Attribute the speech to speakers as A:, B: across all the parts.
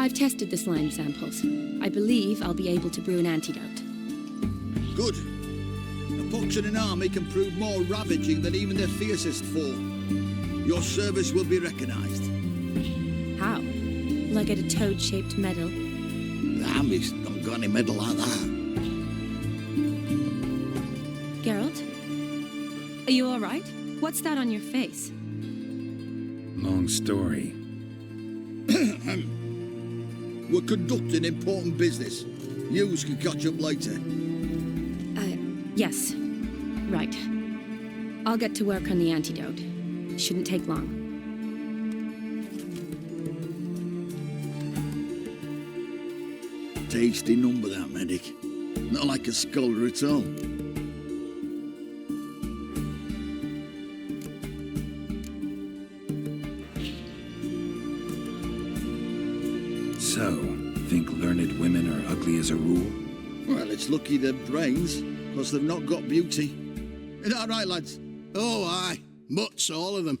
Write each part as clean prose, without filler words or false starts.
A: I've tested the slime samples. I believe I'll be able to brew an antidote.
B: Good. A pox in an army can prove more ravaging than even their fiercest foe. Your service will be recognized.
A: How? Will I get a toad-shaped medal?
B: The army's not got any medal like that.
A: Geralt? Are you all right? What's that on your face?
C: Long story.
B: We're conducting important business. Yous can catch up later.
A: Yes. Right. I'll get to work on the antidote. Shouldn't take long.
B: Tasty number, that, medic. Not like a scholar at all.
C: So, think learned women are ugly as a rule?
B: Well, it's lucky they're brains, because they've not got beauty. Is that right, lads?
D: Oh, aye. Mutts, all of them.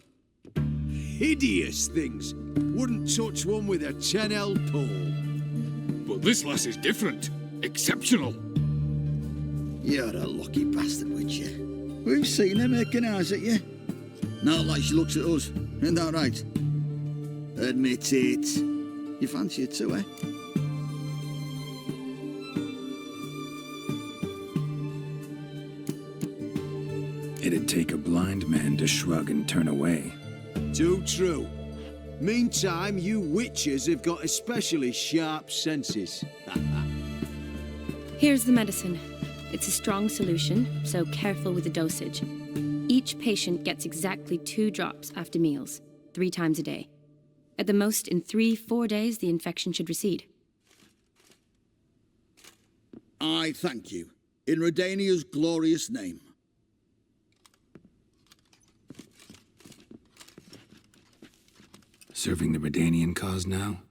D: Hideous things. Wouldn't touch one with a 10L pole.
E: But this lass is different. Exceptional.
B: You're a lucky bastard, Witcher. We've seen her making eyes at you. Not like she looks at us. Isn't that right? Admit it. You fancy her too, eh?
C: It'd take a blind man to shrug and turn away.
D: Too true. Meantime, you witches have got especially sharp senses.
A: Here's the medicine. It's a strong solution, so careful with the dosage. Each patient gets exactly 2 drops after meals, 3 times a day. At the most, in 3-4 days, the infection should recede.
B: I thank you. In Redania's glorious name.
C: Serving the Redanian cause now?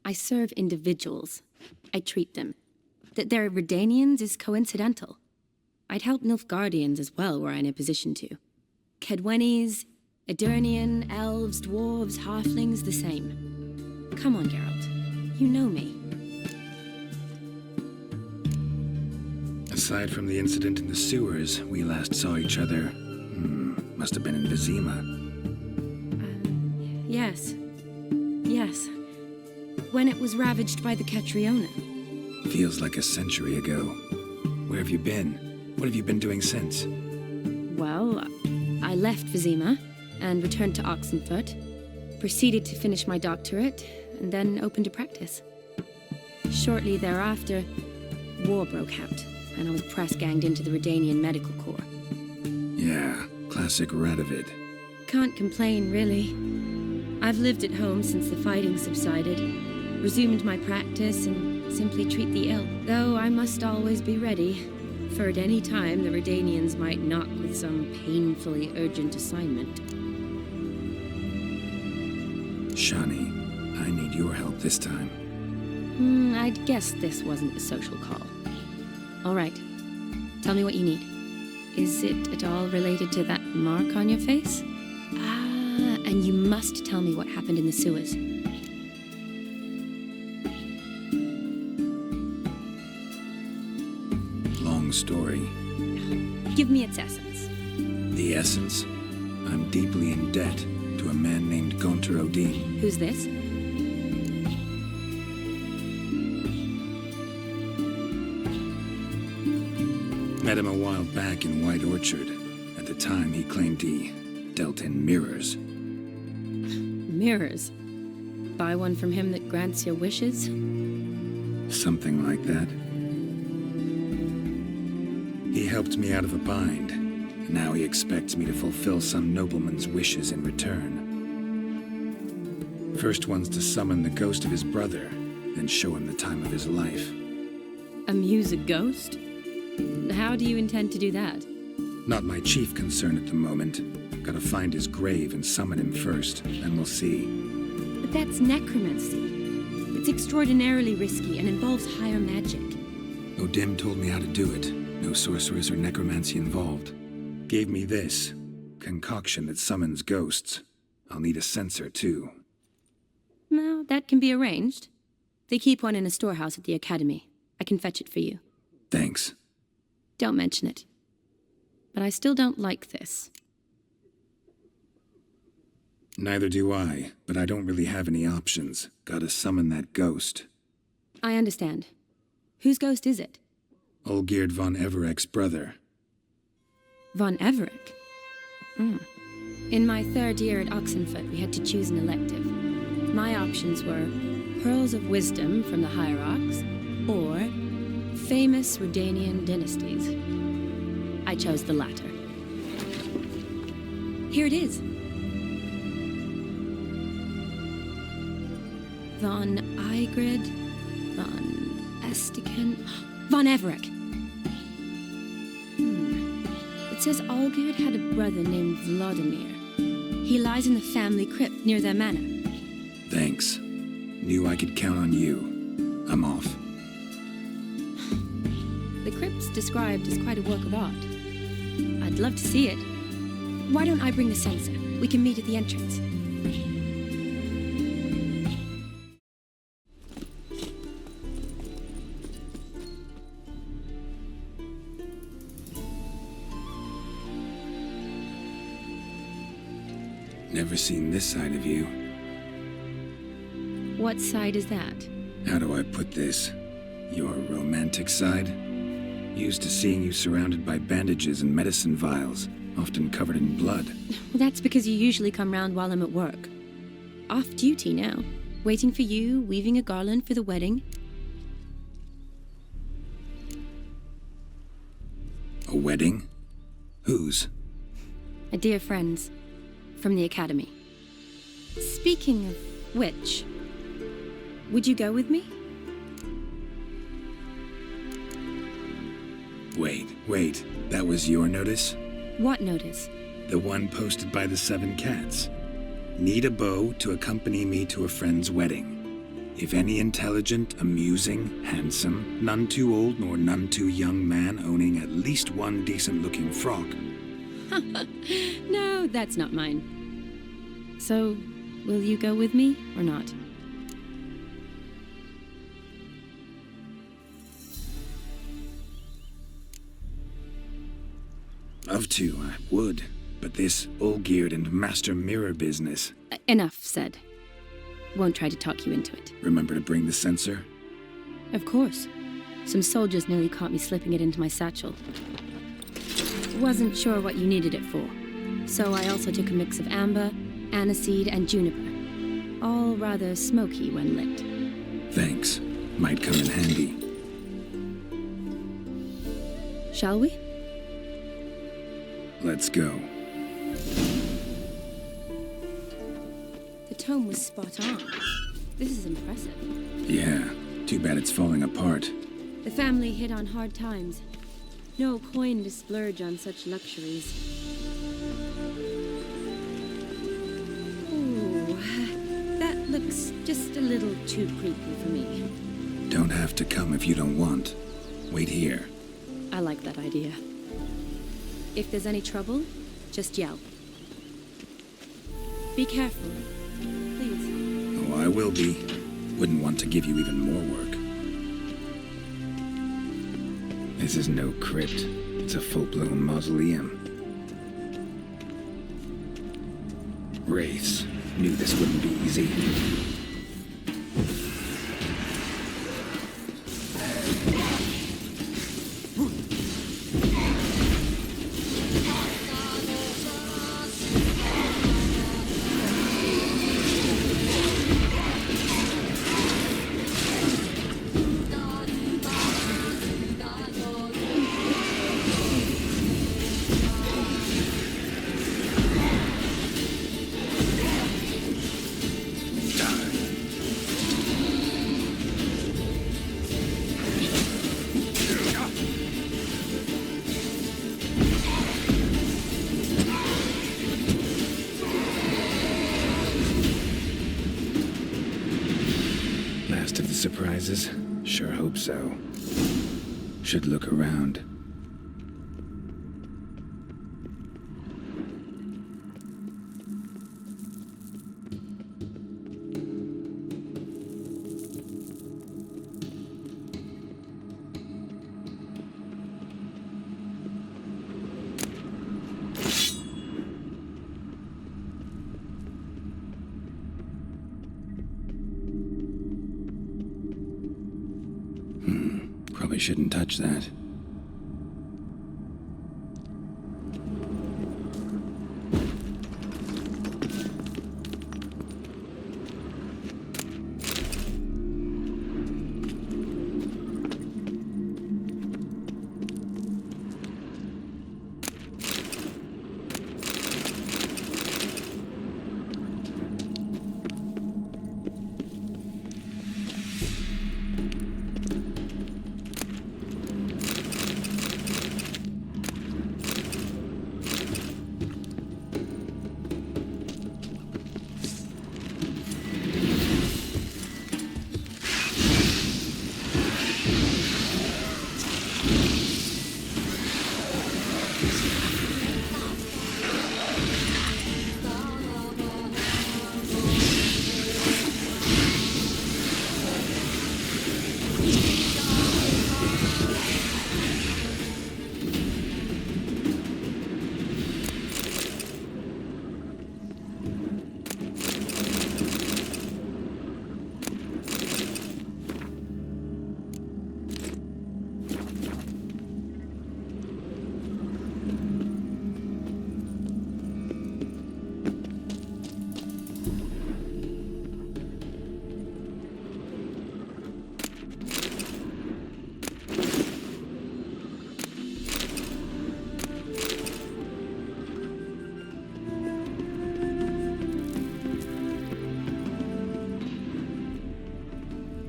A: I serve individuals. I treat them. That they're Redanians is coincidental. I'd help Nilfgaardians as well were I in a position to. Kedwenis, Edirnian, elves, dwarves, halflings, the same. Come on, Geralt. You know me.
C: Aside from the incident in the sewers, we last saw each other. Must have been in Vizima.
A: Yes. Yes. When it was ravaged by the Catriona.
C: Feels like a century ago. Where have you been? What have you been doing since?
A: Well, I left Vizima and returned to Oxenfurt, proceeded to finish my doctorate, and then opened a practice. Shortly thereafter, war broke out, and I was press-ganged into the Redanian Medical Corps.
C: Yeah, classic Radovid.
A: Can't complain, really. I've lived at home since the fighting subsided, resumed my practice, and simply treat the ill. Though I must always be ready, for at any time the Redanians might knock with some painfully urgent assignment.
C: Shani, I need your help this time.
A: I'd guess this wasn't a social call. All right. Tell me what you need. Is it at all related to that mark on your face? And you must tell me what happened in the sewers.
C: Long story.
A: Give me its essence.
C: The essence? I'm deeply in debt to a man named Gaunter Odin.
A: Who's this?
C: Met him a while back in White Orchard. At the time, he claimed he dealt in mirrors.
A: Mirrors. Buy one from him that grants your wishes?
C: Something like that. He helped me out of a bind. Now he expects me to fulfill some nobleman's wishes in return. First one's to summon the ghost of his brother, then show him the time of his life.
A: Amuse a ghost? How do you intend to do that?
C: Not my chief concern at the moment. Gotta find his grave and summon him first, then we'll see.
A: But that's necromancy. It's extraordinarily risky and involves higher magic.
C: Odin told me how to do it. No sorcerers or necromancy involved. Gave me this concoction that summons ghosts. I'll need a censer, too.
A: No, that can be arranged. They keep one in a storehouse at the academy. I can fetch it for you.
C: Thanks.
A: Don't mention it. But I still don't like this.
C: Neither do I, but I don't really have any options. Gotta summon that ghost.
A: I understand. Whose ghost is it?
C: Olgierd von Everek's brother.
A: Von Everek? In my third year at Oxenfoot, we had to choose an elective. My options were Pearls of Wisdom from the Hierarchs, or Famous Redanian Dynasties. I chose the latter. Here it is. Von Igrid, von Estiken, von Everek. It says Olgierd had a brother named Vladimir. He lies in the family crypt near their manor.
C: Thanks. Knew I could count on you. I'm off.
A: The crypt's described as quite a work of art. I'd love to see it. Why don't I bring the censer? We can meet at the entrance.
C: Never seen this side of you.
A: What side is that?
C: How do I put this? Your romantic side? Used to seeing you surrounded by bandages and medicine vials, often covered in blood.
A: Well, that's because you usually come round while I'm at work. Off duty now. Waiting for you, weaving a garland for the wedding.
C: A wedding? Whose?
A: A dear friend's. From the academy. Speaking of which, would you go with me?
C: Wait. That was your notice?
A: What notice?
C: The one posted by the 7 cats. Need a beau to accompany me to a friend's wedding. If any intelligent, amusing, handsome, none too old nor none too young man owning at least one decent-looking frock.
A: No, that's not mine. So, will you go with me or not?
C: Love to, I would. But this Olgierd and Master Mirror business.
A: Enough said. Won't try to talk you into it.
C: Remember to bring the censer?
A: Of course. Some soldiers nearly caught me slipping it into my satchel. Wasn't sure what you needed it for. So I also took a mix of amber, aniseed, and juniper. All rather smoky when lit.
C: Thanks. Might come in handy.
A: Shall we?
C: Let's go.
A: The tome was spot on. This is impressive.
C: Yeah, too bad it's falling apart.
A: The family hit on hard times. No coin to splurge on such luxuries. Ooh, that looks just a little too creepy for me.
C: Don't have to come if you don't want. Wait here.
A: I like that idea. If there's any trouble, just yell. Be careful, please.
C: Oh, I will be. Wouldn't want to give you even more work. This is no crypt. It's a full-blown mausoleum. Wraiths. Knew this wouldn't be easy. Last of the surprises? Sure hope so. Should look around. Probably shouldn't touch that.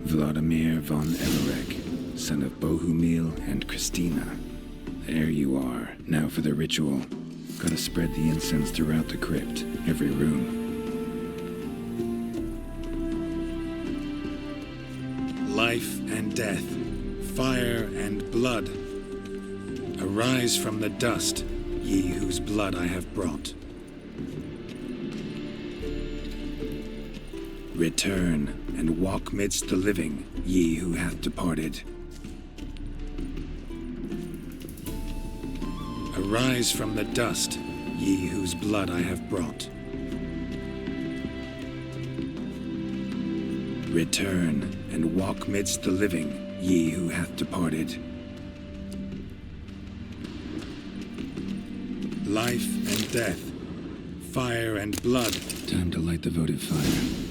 C: Vladimir von Everec, son of Bohumil and Christina. There you are. Now for the ritual. Gotta spread the incense throughout the crypt, every room. Life and death, fire and blood. Arise from the dust, ye whose blood I have brought. Return and walk midst the living, ye who hath departed. Arise from the dust, ye whose blood I have brought. Return and walk midst the living, ye who hath departed. Life and death, fire and blood. Time to light the votive fire.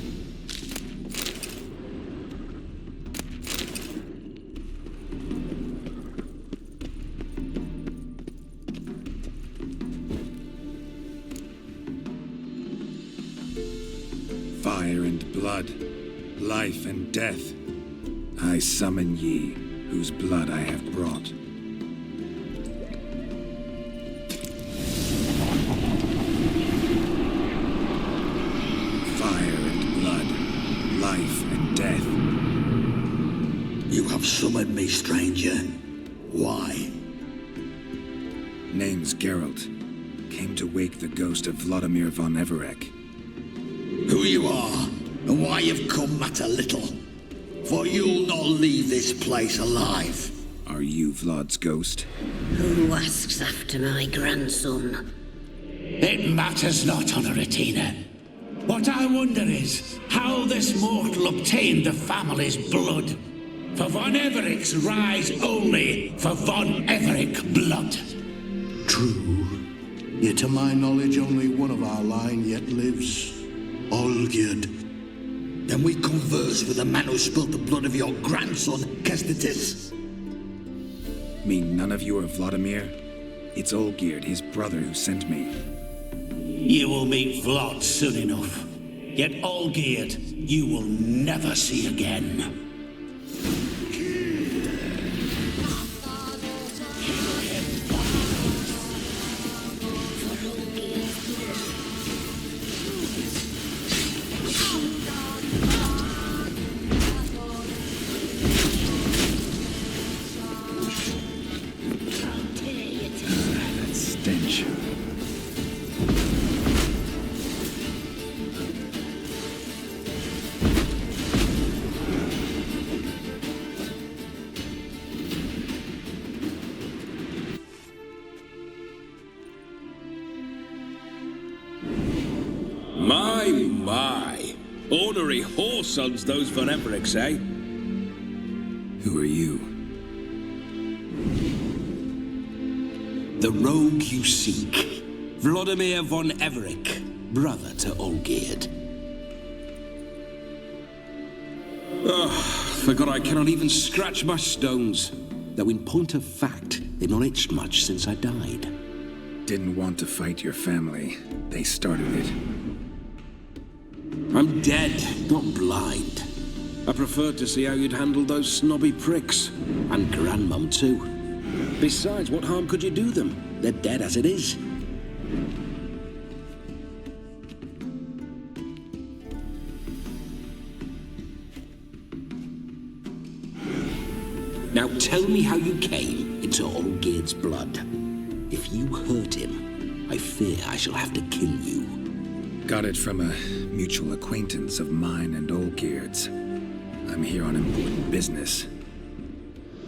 C: Fire and blood, life and death, I summon ye, whose blood I have brought. Fire and blood, life and death.
B: You have summoned me, stranger. Why?
C: Name's Geralt. Came to wake the ghost of Vladimir von Everec.
B: Who you are, and why you've come matter little. For you'll not leave this place alive.
C: Are you Vlad's ghost?
F: Who asks after my grandson?
G: It matters not, Honoratina. What I wonder is how this mortal obtained the family's blood. For von Everec's rise only for von Everec blood.
H: True. Yet to my knowledge, only one of our line yet lives. Olgierd.
B: Then we converse with the man who spilt the blood of your grandson, Kestitis.
C: Mean none of you are Vladimir? It's Olgierd, his brother, who sent me.
G: You will meet Vlad soon enough. Yet Olgierd, you will never see again.
I: My. Ornery whoresons those von Everecs, eh?
C: Who are you?
G: The rogue you seek, Vladimir von Everec, brother to Olgierd. Forgot I cannot even scratch my stones. Though in point of fact, they've not itched much since I died.
C: Didn't want to fight your family. They started it.
G: I'm dead, not blind. I preferred to see how you'd handle those snobby pricks. And Grandmum too. Besides, what harm could you do them? They're dead as it is. Now tell me how you came into Olgierd's blood. If you hurt him, I fear I shall have to kill you.
C: Got it from a mutual acquaintance of mine and Olgierd's. I'm here on important business.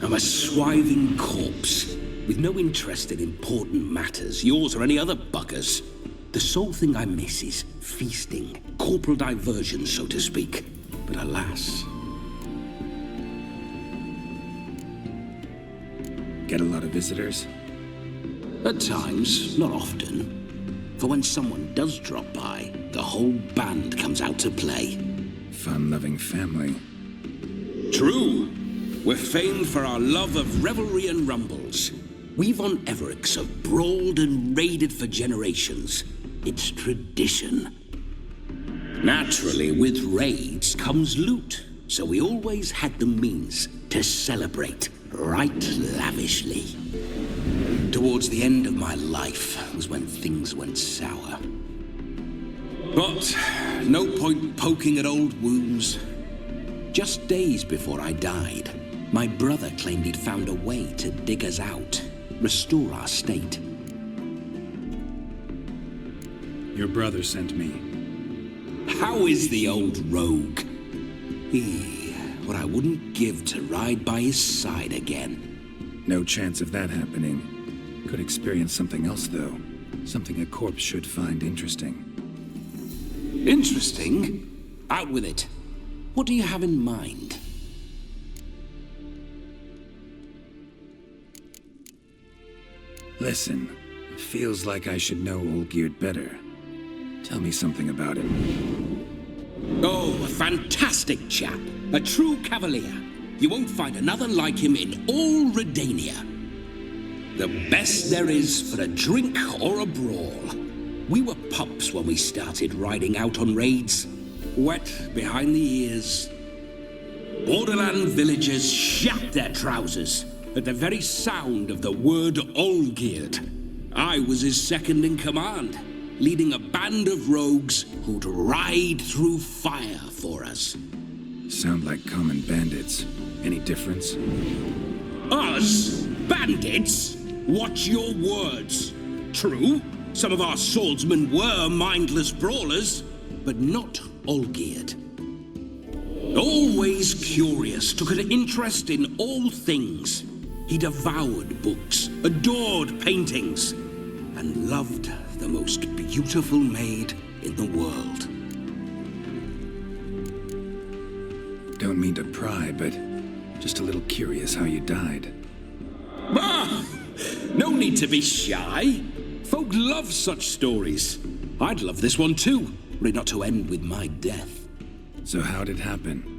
G: I'm a swiving corpse, with no interest in important matters, yours or any other buggers. The sole thing I miss is feasting, corporal diversion, so to speak. But alas...
C: Get a lot of visitors?
G: At times, not often. For when someone does drop by, the whole band comes out to play.
C: Fun-loving family.
G: True. We're famed for our love of revelry and rumbles. We von Everecs have brawled and raided for generations. It's tradition. Naturally, with raids comes loot, so we always had the means to celebrate right lavishly. Towards the end of my life was when things went sour. But no point poking at old wounds. Just days before I died, my brother claimed he'd found a way to dig us out, restore our state.
C: Your brother sent me.
G: How is the old rogue? What I wouldn't give to ride by his side again.
C: No chance of that happening. Could experience something else, though. Something a corpse should find interesting.
G: Interesting? Out with it. What do you have in mind?
C: Listen, it feels like I should know Olgierd better. Tell me something about him.
G: Oh, a fantastic chap. A true cavalier. You won't find another like him in all Redania. The best there is for a drink or a brawl. We were pups when we started riding out on raids. Wet behind the ears. Borderland villagers shat their trousers at the very sound of the word Olgierd. I was his second in command, leading a band of rogues who'd ride through fire for us.
C: Sound like common bandits. Any difference?
G: Us? Bandits? Watch your words. True, some of our swordsmen were mindless brawlers, but not Olgierd. Always curious, took an interest in all things. He devoured books, adored paintings, and loved the most beautiful maid in the world.
C: Don't mean to pry, but just a little curious how you died.
G: Ah! No need to be shy. Folk love such stories. I'd love this one too, were it not to end with my death.
C: So how'd it happen?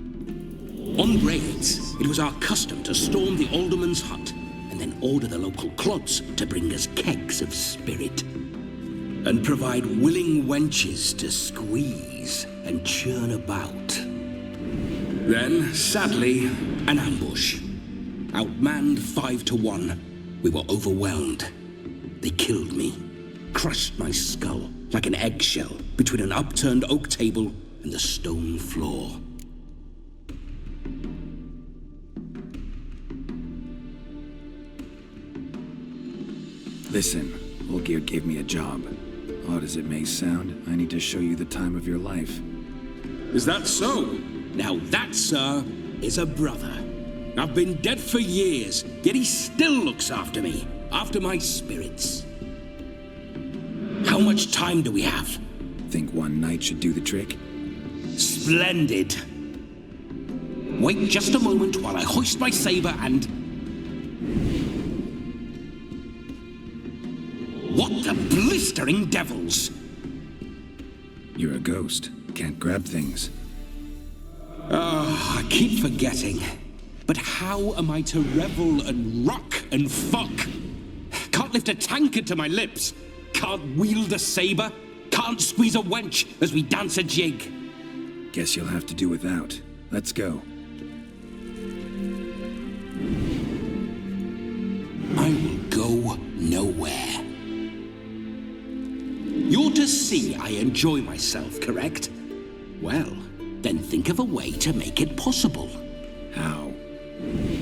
G: On raids, it was our custom to storm the alderman's hut and then order the local clods to bring us kegs of spirit. And provide willing wenches to squeeze and churn about. Then, sadly, an ambush. Outmanned 5-1, we were overwhelmed. They killed me, crushed my skull like an eggshell between an upturned oak table and the stone floor.
C: Listen, Olgierd gave me a job. Odd as it may sound, I need to show you the time of your life.
G: Is that so? Now that, sir, is a brother. I've been dead for years, yet he still looks after me, after my spirits. How much time do we have?
C: Think one night should do the trick?
G: Splendid. Wait just a moment while I hoist my saber and... blistering devils!
C: You're a ghost. Can't grab things.
G: I keep forgetting. But how am I to revel and rock and fuck? Can't lift a tankard to my lips. Can't wield a saber. Can't squeeze a wench as we dance a jig.
C: Guess you'll have to do without. Let's go.
G: I will go nowhere. You're to see I enjoy myself, correct? Well, then think of a way to make it possible.
C: How?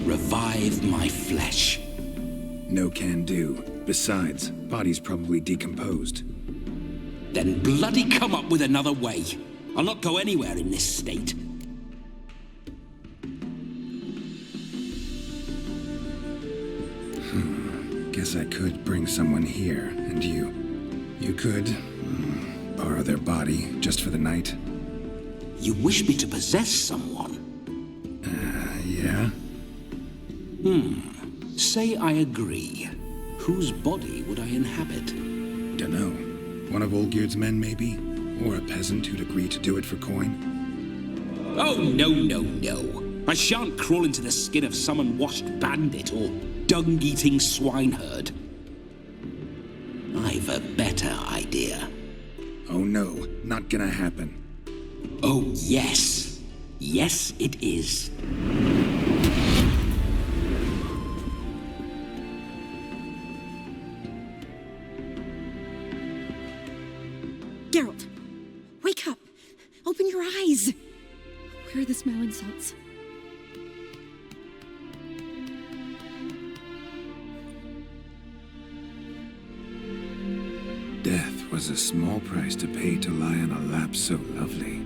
G: Revive my flesh.
C: No can do. Besides, body's probably decomposed.
G: Then bloody come up with another way. I'll not go anywhere in this state.
C: Guess I could bring someone here, and you could borrow their body just for the night.
G: You wish me to possess someone?
C: Yeah?
G: Say I agree. Whose body would I inhabit?
C: Dunno. One of Olgierd's men, maybe? Or a peasant who'd agree to do it for coin?
G: Oh, no, no, no. I shan't crawl into the skin of some unwashed bandit or dung-eating swineherd. I've a better idea.
C: Oh no, not gonna happen.
G: Oh, yes. Yes, it is.
A: Geralt, wake up! Open your eyes! Where are the smelling salts?
C: Death was a small price to pay to lie on a lap so lovely,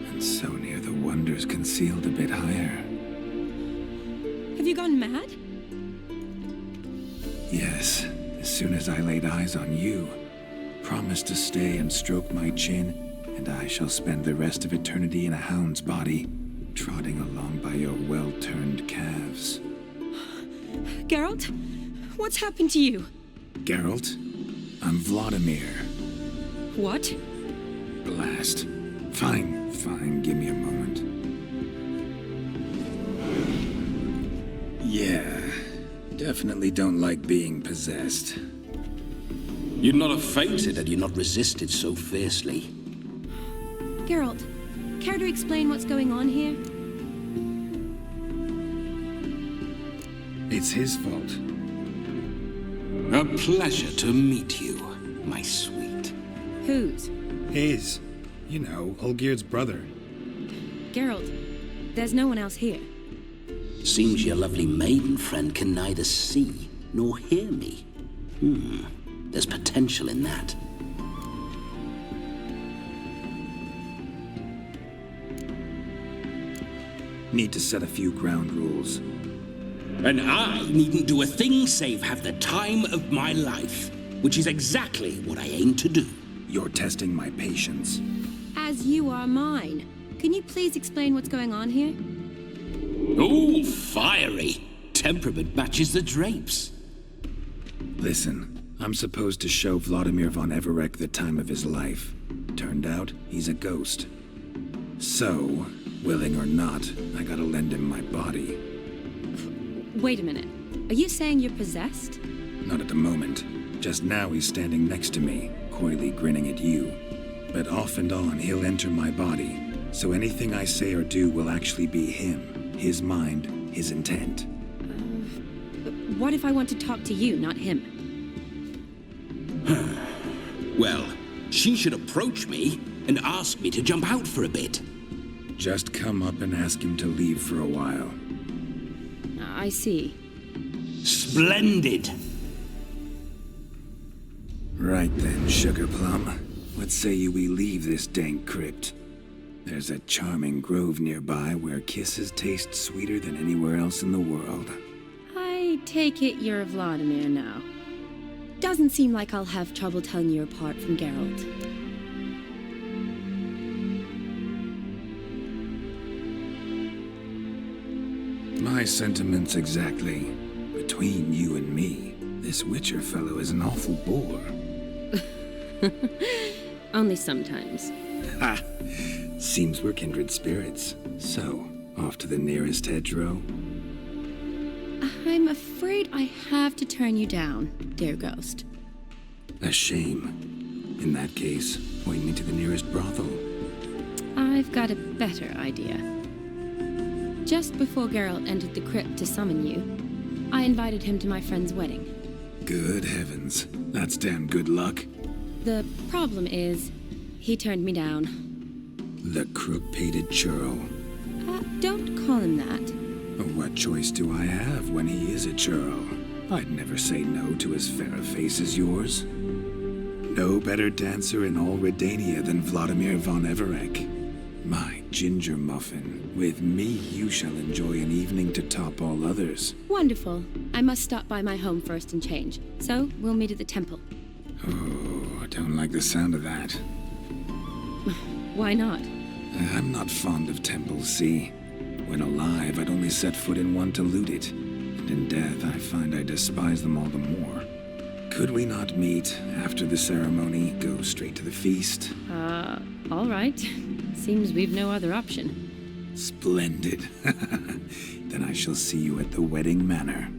C: and so near the wonders concealed a bit higher.
A: Have you gone mad?
C: Yes, as soon as I laid eyes on you, promised to stay and stroke my chin, and I shall spend the rest of eternity in a hound's body, trotting along by your well-turned calves.
A: Geralt, what's happened to you?
C: Geralt, I'm Vladimir.
A: What?
C: Blast. Fine, give me a moment. Yeah, definitely don't like being possessed.
G: You'd not have fainted had you not resisted so fiercely.
A: Geralt, care to explain what's going on here?
C: It's his fault.
G: A pleasure to meet you, my sweet.
A: Whose?
C: His. You know, Olgierd's brother.
A: Geralt, there's no one else here.
G: Seems your lovely maiden friend can neither see nor hear me. There's potential in that.
C: Need to set a few ground rules.
G: And I needn't do a thing save have the time of my life, which is exactly what I aim to do.
C: You're testing my patience.
A: As you are mine. Can you please explain what's going on here?
G: Oh, fiery. Temperament matches the drapes.
C: Listen, I'm supposed to show Vladimir von Everec the time of his life. Turned out, he's a ghost. So, willing or not, I gotta lend him my body.
A: Wait a minute. Are you saying you're possessed?
C: Not at the moment. Just now he's standing next to me, coyly grinning at you. But off and on, he'll enter my body. So anything I say or do will actually be him. His mind, his intent.
A: What if I want to talk to you, not him?
G: Well, she should approach me and ask me to jump out for a bit.
C: Just come up and ask him to leave for a while.
A: I see.
G: Splendid.
C: Right then, Sugar Plum. What say you we leave this dank crypt? There's a charming grove nearby where kisses taste sweeter than anywhere else in the world.
A: I take it you're Vladimir now. Doesn't seem like I'll have trouble telling you apart from Geralt.
C: My sentiments exactly. Between you and me, this Witcher fellow is an awful bore.
A: Only sometimes.
C: Ha! Seems we're kindred spirits. So, off to the nearest hedgerow?
A: I'm afraid I have to turn you down, dear ghost.
C: A shame. In that case, point me to the nearest brothel.
A: I've got a better idea. Just before Geralt entered the crypt to summon you, I invited him to my friend's wedding.
C: Good heavens. That's damn good luck.
A: The problem is, he turned me down.
C: The crook-pated churl.
A: Don't call him that.
C: What choice do I have when he is a churl? I'd never say no to as fair a face as yours. No better dancer in all Redania than Vladimir von Everec. My ginger muffin, with me you shall enjoy an evening to top all others.
A: Wonderful. I must stop by my home first and change, so we'll meet at the temple.
C: Oh, I don't like the sound of that.
A: Why not?
C: I'm not fond of temples, see? When alive, I'd only set foot in one to loot it, and in death I find I despise them all the more. Could we not meet after the ceremony, go straight to the feast?
A: All right. Seems we've no other option.
C: Splendid. Then I shall see you at the wedding manor.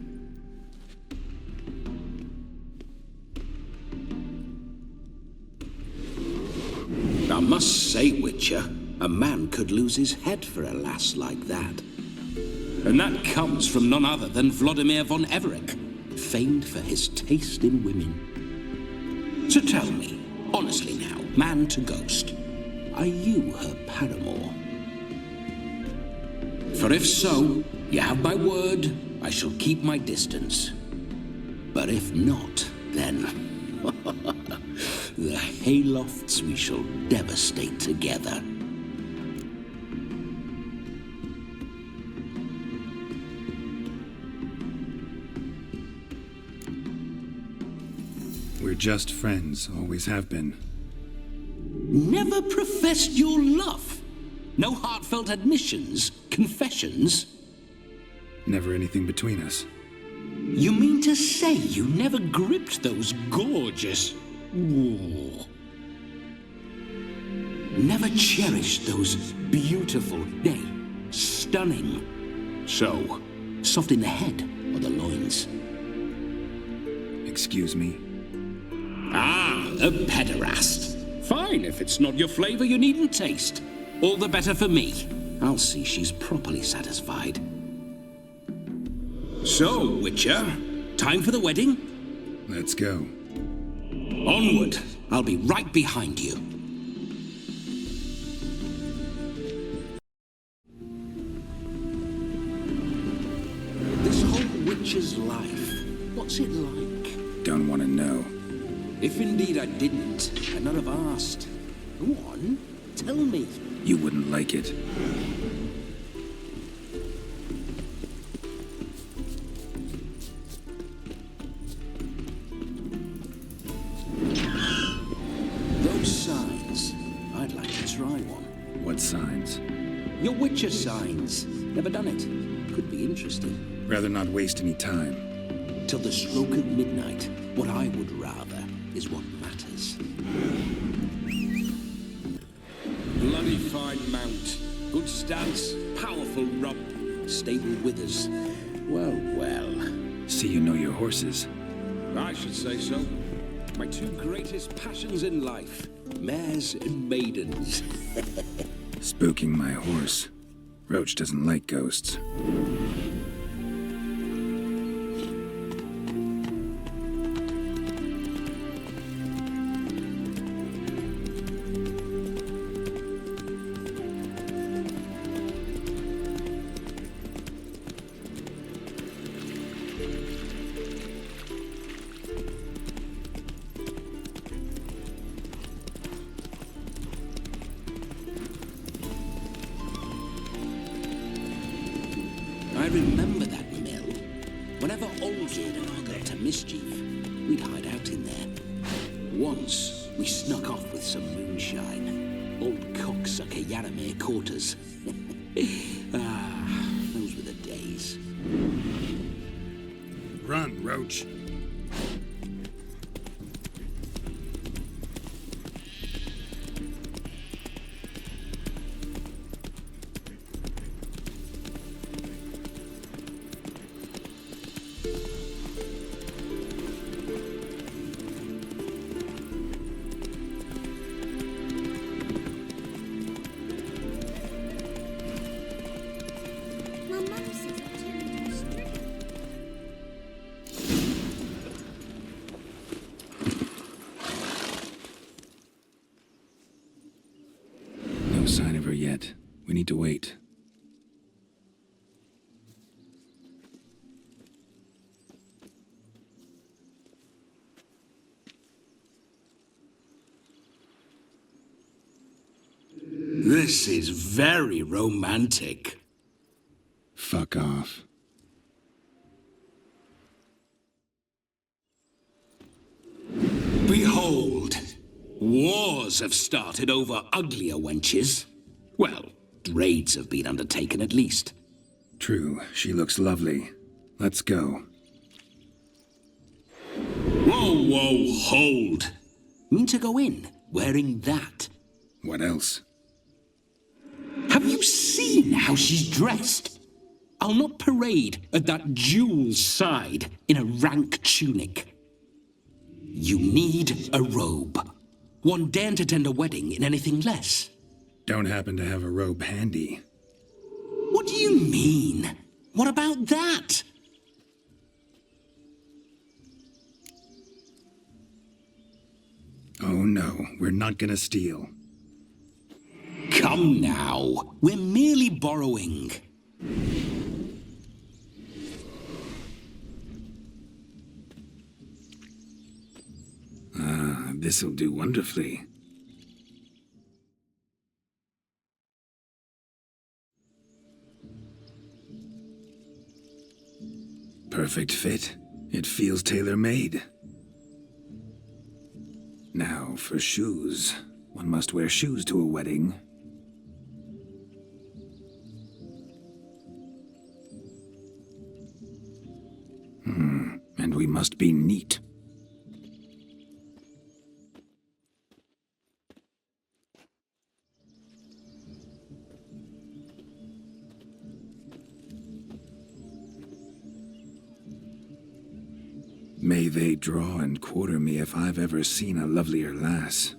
G: I must say, Witcher, a man could lose his head for a lass like that. And that comes from none other than Vladimir von Everec, famed for his taste in women. So tell me, honestly now, man to ghost, are you her paramour? For if so, you have my word, I shall keep my distance. But if not, then... the haylofts we shall devastate together.
C: We're just friends, always have been.
G: Never professed your love? No heartfelt admissions, confessions?
C: Never anything between us.
G: You mean to say you never gripped those gorgeous... Ooh. Never cherished those beautiful, nay, stunning... So, soft in the head or the loins?
C: Excuse me?
G: Ah, a pederast. Fine, if it's not your flavor, you needn't taste. All the better for me. I'll see she's properly satisfied. So, Witcher, time for the wedding?
C: Let's go.
G: Onward. I'll be right behind you. This whole Witcher's life, what's it like?
C: Don't want to know.
G: If indeed I didn't, I'd not have asked. Go on, tell me.
C: You wouldn't like it.
G: Those signs, I'd like to try one.
C: What signs?
G: Your Witcher signs. Never done it. Could be interesting.
C: Rather not waste any time.
G: Till the stroke of midnight, what I would rather is what matters. Bloody fine mount. Good stance, powerful rump, stable withers. Well, well.
C: See you know your horses.
G: I should say so. My two greatest passions in life, mares and maidens.
C: Spooking my horse. Roach doesn't like ghosts.
G: I remember that mill. Whenever Olgierd and I got to mischief, we'd hide out in there. Once, we snuck off with some moonshine. Old cocksucker Yaramir caught us. Those were the days.
C: Run, Roach. sign of her yet. We need to wait.
G: This is very romantic.
C: Fuck off.
G: Behold, wars have started over uglier wenches. Well, raids have been undertaken at least.
C: True, she looks lovely. Let's go.
G: Whoa, whoa, hold. Mean to go in wearing that?
C: What else?
G: Have you seen how she's dressed? I'll not parade at that jewel's side in a rank tunic. You need a robe. One daren't attend a wedding in anything less.
C: Don't happen to have a robe handy.
G: What do you mean? What about that?
C: Oh no, we're not gonna steal.
G: Come now, we're merely borrowing.
C: This'll do wonderfully. Perfect fit. It feels tailor-made. Now, for shoes. One must wear shoes to a wedding. And we must be neat. May they draw and quarter me if I've ever seen a lovelier lass.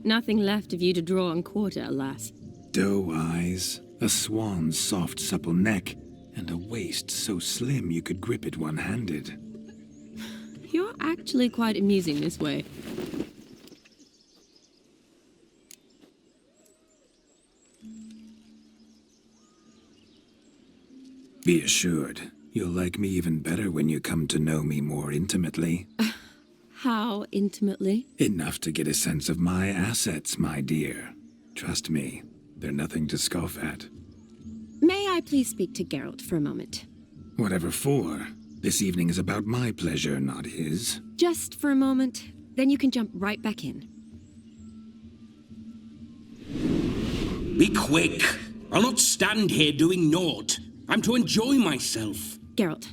A: Nothing left of you to draw and quarter, alas.
C: Doe eyes, a swan's soft supple neck, and a waist so slim you could grip it one-handed.
A: You're actually quite amusing this way.
C: Be assured, you'll like me even better when you come to know me more intimately.
A: How intimately?
C: Enough to get a sense of my assets, my dear. Trust me, they're nothing to scoff at.
A: May I please speak to Geralt for a moment?
C: Whatever for. This evening is about my pleasure, not his.
A: Just for a moment, then you can jump right back in.
G: Be quick. I'll not stand here doing naught. I'm to enjoy myself.
A: Geralt,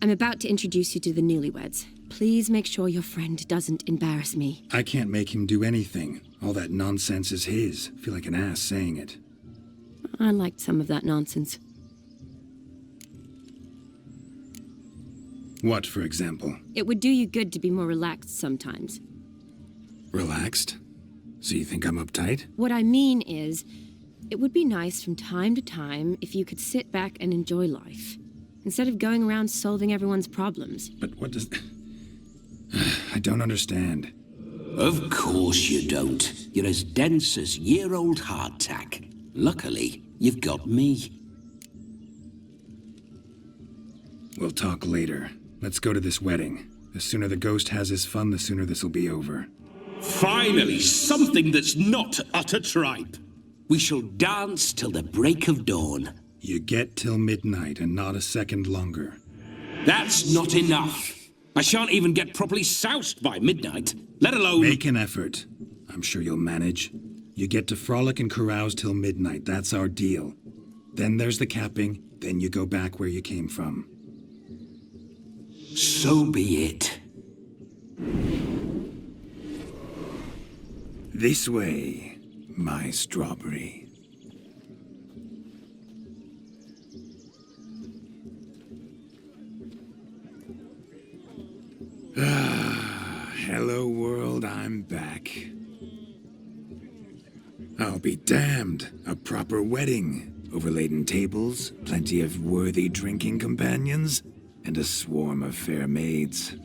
A: I'm about to introduce you to the newlyweds. Please make sure your friend doesn't embarrass me.
C: I can't make him do anything. All that nonsense is his. Feel like an ass saying it.
A: I liked some of that nonsense.
C: What, for example?
A: It would do you good to be more relaxed sometimes.
C: Relaxed? So you think I'm uptight?
A: What I mean is, it would be nice from time to time if you could sit back and enjoy life, instead of going around solving everyone's problems.
C: But what does... I don't understand.
G: Of course you don't. You're as dense as year-old hardtack. Luckily, you've got me.
C: We'll talk later. Let's go to this wedding. The sooner the ghost has his fun, the sooner this'll be over.
G: Finally, something that's not utter tripe. We shall dance till the break of dawn.
C: You get till midnight and not a second longer.
G: That's not enough. I shan't even get properly soused by midnight, let alone...
C: Make an effort. I'm sure you'll manage. You get to frolic and carouse till midnight. That's our deal. Then there's the capping. Then you go back where you came from.
G: So be it.
C: This way, my strawberry. Hello world, I'm back. I'll be damned. A proper wedding. Overladen tables, plenty of worthy drinking companions, and a swarm of fair maids.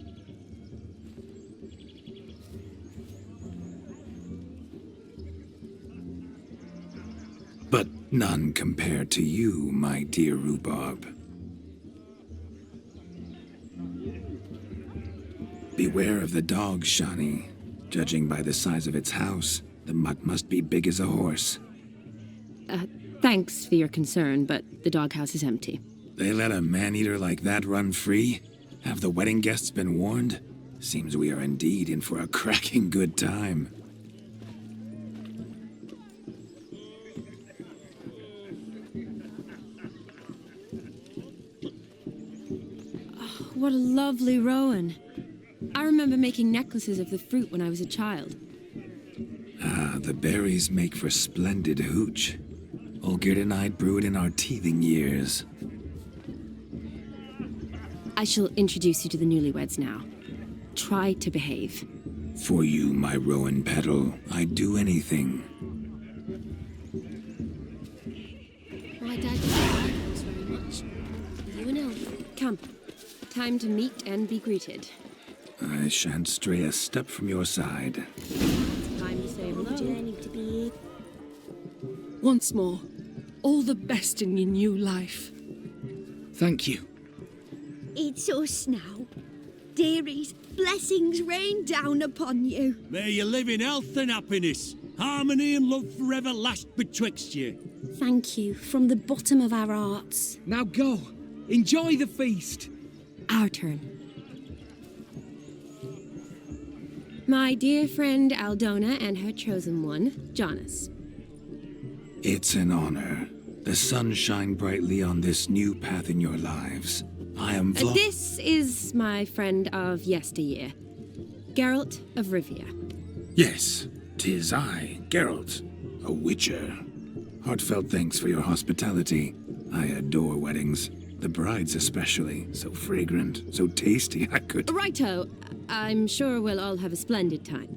C: but none compared to you, my dear rhubarb. Beware of the dog, Shani. Judging by the size of its house, the mutt must be big as a horse.
A: Thanks for your concern, but the doghouse is empty.
C: They let a man-eater like that run free? Have the wedding guests been warned? Seems we are indeed in for a cracking good time.
A: What a lovely rowan. I remember making necklaces of the fruit when I was a child.
C: Ah, the berries make for splendid hooch. Olgerd and I brewed in our teething years.
A: I shall introduce you to the newlyweds now. Try to behave.
C: For you, my rowan petal, I'd do anything.
A: My dad thanks very much. You know. Come. Time to meet and be greeted.
C: I shan't stray a step from your side.
A: Time to say hello.
J: Once more, all the best in your new life.
E: Thank you.
K: It's us now. Dearies, blessings rain down upon you.
D: May you live in health and happiness. Harmony and love forever last betwixt you.
K: Thank you from the bottom of our hearts.
E: Now go. Enjoy the feast.
A: Our turn. My dear friend Aldona and her chosen one, Jonas.
C: It's an honor. The sun shine brightly on this new path in your lives. I am
A: This is my friend of yesteryear, Geralt of Rivia.
C: Yes, 'tis I, Geralt, a witcher. Heartfelt thanks for your hospitality. I adore weddings. The brides especially. So fragrant, so tasty, I could...
A: Righto. I'm sure we'll all have a splendid time.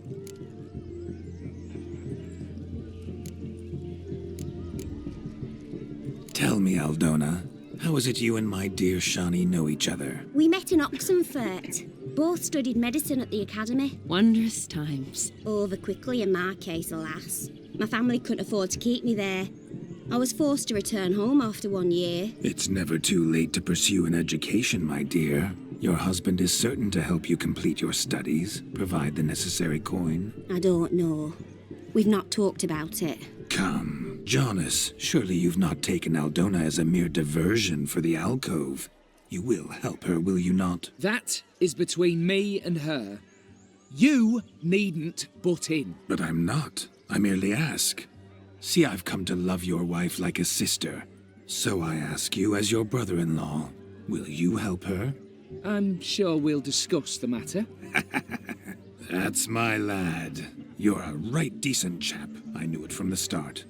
C: Tell me, Aldona, how is it you and my dear Shani know each other?
K: We met in Oxenfurt. Both studied medicine at the academy.
A: Wondrous times.
K: Over quickly in my case, alas. My family couldn't afford to keep me there. I was forced to return home after 1 year.
C: It's never too late to pursue an education, my dear. Your husband is certain to help you complete your studies, provide the necessary coin.
K: I don't know. We've not talked about it.
C: Come, Jonas, surely you've not taken Aldona as a mere diversion for the alcove. You will help her, will you not?
E: That is between me and her. You needn't butt in.
C: But I'm not. I merely ask. See, I've come to love your wife like a sister. So I ask you, as your brother-in-law, will you help her?
E: I'm sure we'll discuss the matter.
C: That's my lad. You're a right decent chap. I knew it from the start.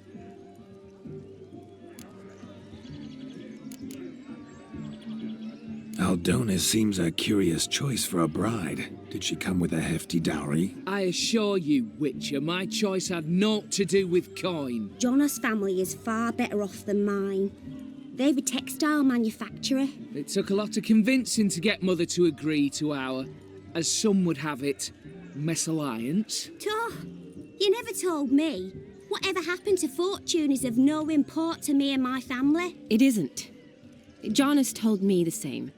C: Aldona seems a curious choice for a bride. Did she come with a hefty dowry?
E: I assure you, Witcher, my choice had naught to do with coin.
K: Jonas' family is far better off than mine. They're a textile manufacturer.
E: It took a lot of convincing to get Mother to agree to our, as some would have it, mesalliance.
K: You never told me. Whatever happened to fortune is of no import to me and my family.
A: It isn't. Jonas told me the same.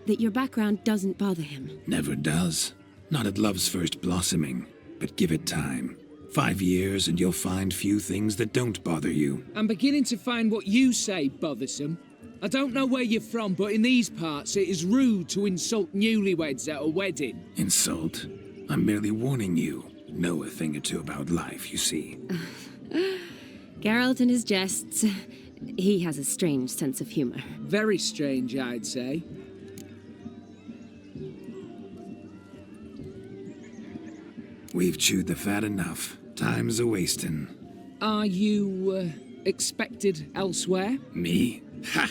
A: That your background doesn't bother him.
C: Never does. Not at love's first blossoming. But give it time. 5 years and you'll find few things that don't bother you.
E: I'm beginning to find what you say bothersome. I don't know where you're from, but in these parts it is rude to insult newlyweds at a wedding.
C: Insult? I'm merely warning you. Know a thing or two about life, you see.
A: Geralt and his jests. He has a strange sense of humor.
E: Very strange, I'd say.
C: We've chewed the fat enough. Time's a-wasting.
E: Are you, expected elsewhere?
C: Me? Ha!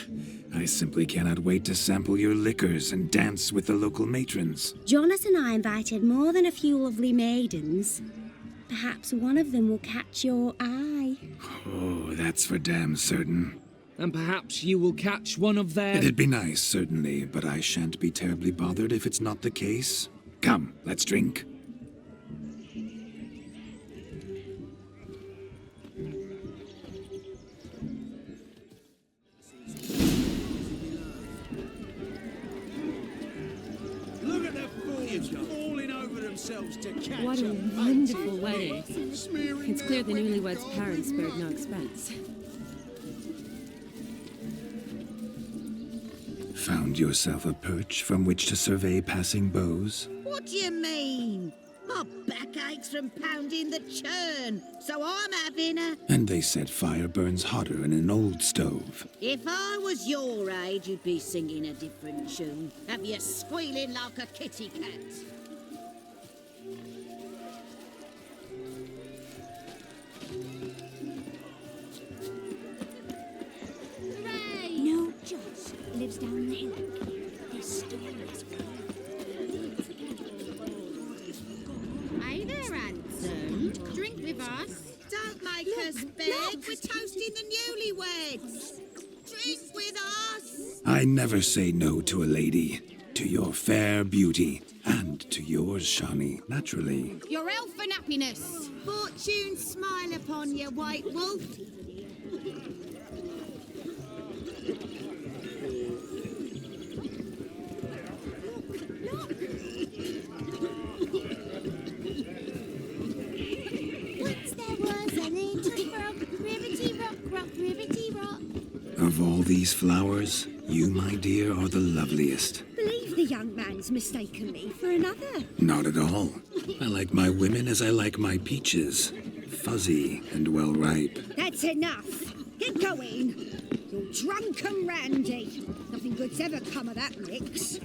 C: I simply cannot wait to sample your liquors and dance with the local matrons.
K: Jonas and I invited more than a few lovely maidens. Perhaps one of them will catch your eye.
C: Oh, that's for damn certain.
E: And perhaps you will catch one of their...
C: It'd be nice, certainly, but I shan't be terribly bothered if it's not the case. Come, let's drink.
D: yourselves to catch
J: What a
D: fancy
J: wonderful wedding.
D: smearing
A: It's clear the
D: their
A: newlyweds' parents spared no expense.
C: Found yourself a perch from which to survey passing beaux?
F: What do you mean? My back aches from pounding the churn, so I'm having a...
C: And they said fire burns hotter in an old stove.
F: If I was your age, you'd be singing a different tune. Have you squealing like a kitty cat?
K: No, Josh lives down the hill. His story is
L: Hey there, handsome. Drink with us.
F: Don't make us beg. We're toasting the newlyweds. Drink with us.
C: I never say no to a lady. To your fair beauty. And to yours, Shani, naturally.
L: Your elfin happiness.
F: Fortune smile upon you, white wolf.
K: Once there was a little frog, ribbity rock, rock, ribbity rock.
C: Of all these flowers, you, my dear, are the loveliest.
K: Believe the young man's mistaken me for another.
C: Not at all. I like my women as I like my peaches. Fuzzy and well ripe.
K: That's enough. Get going. You're drunken randy. Nothing good's ever come of that mix.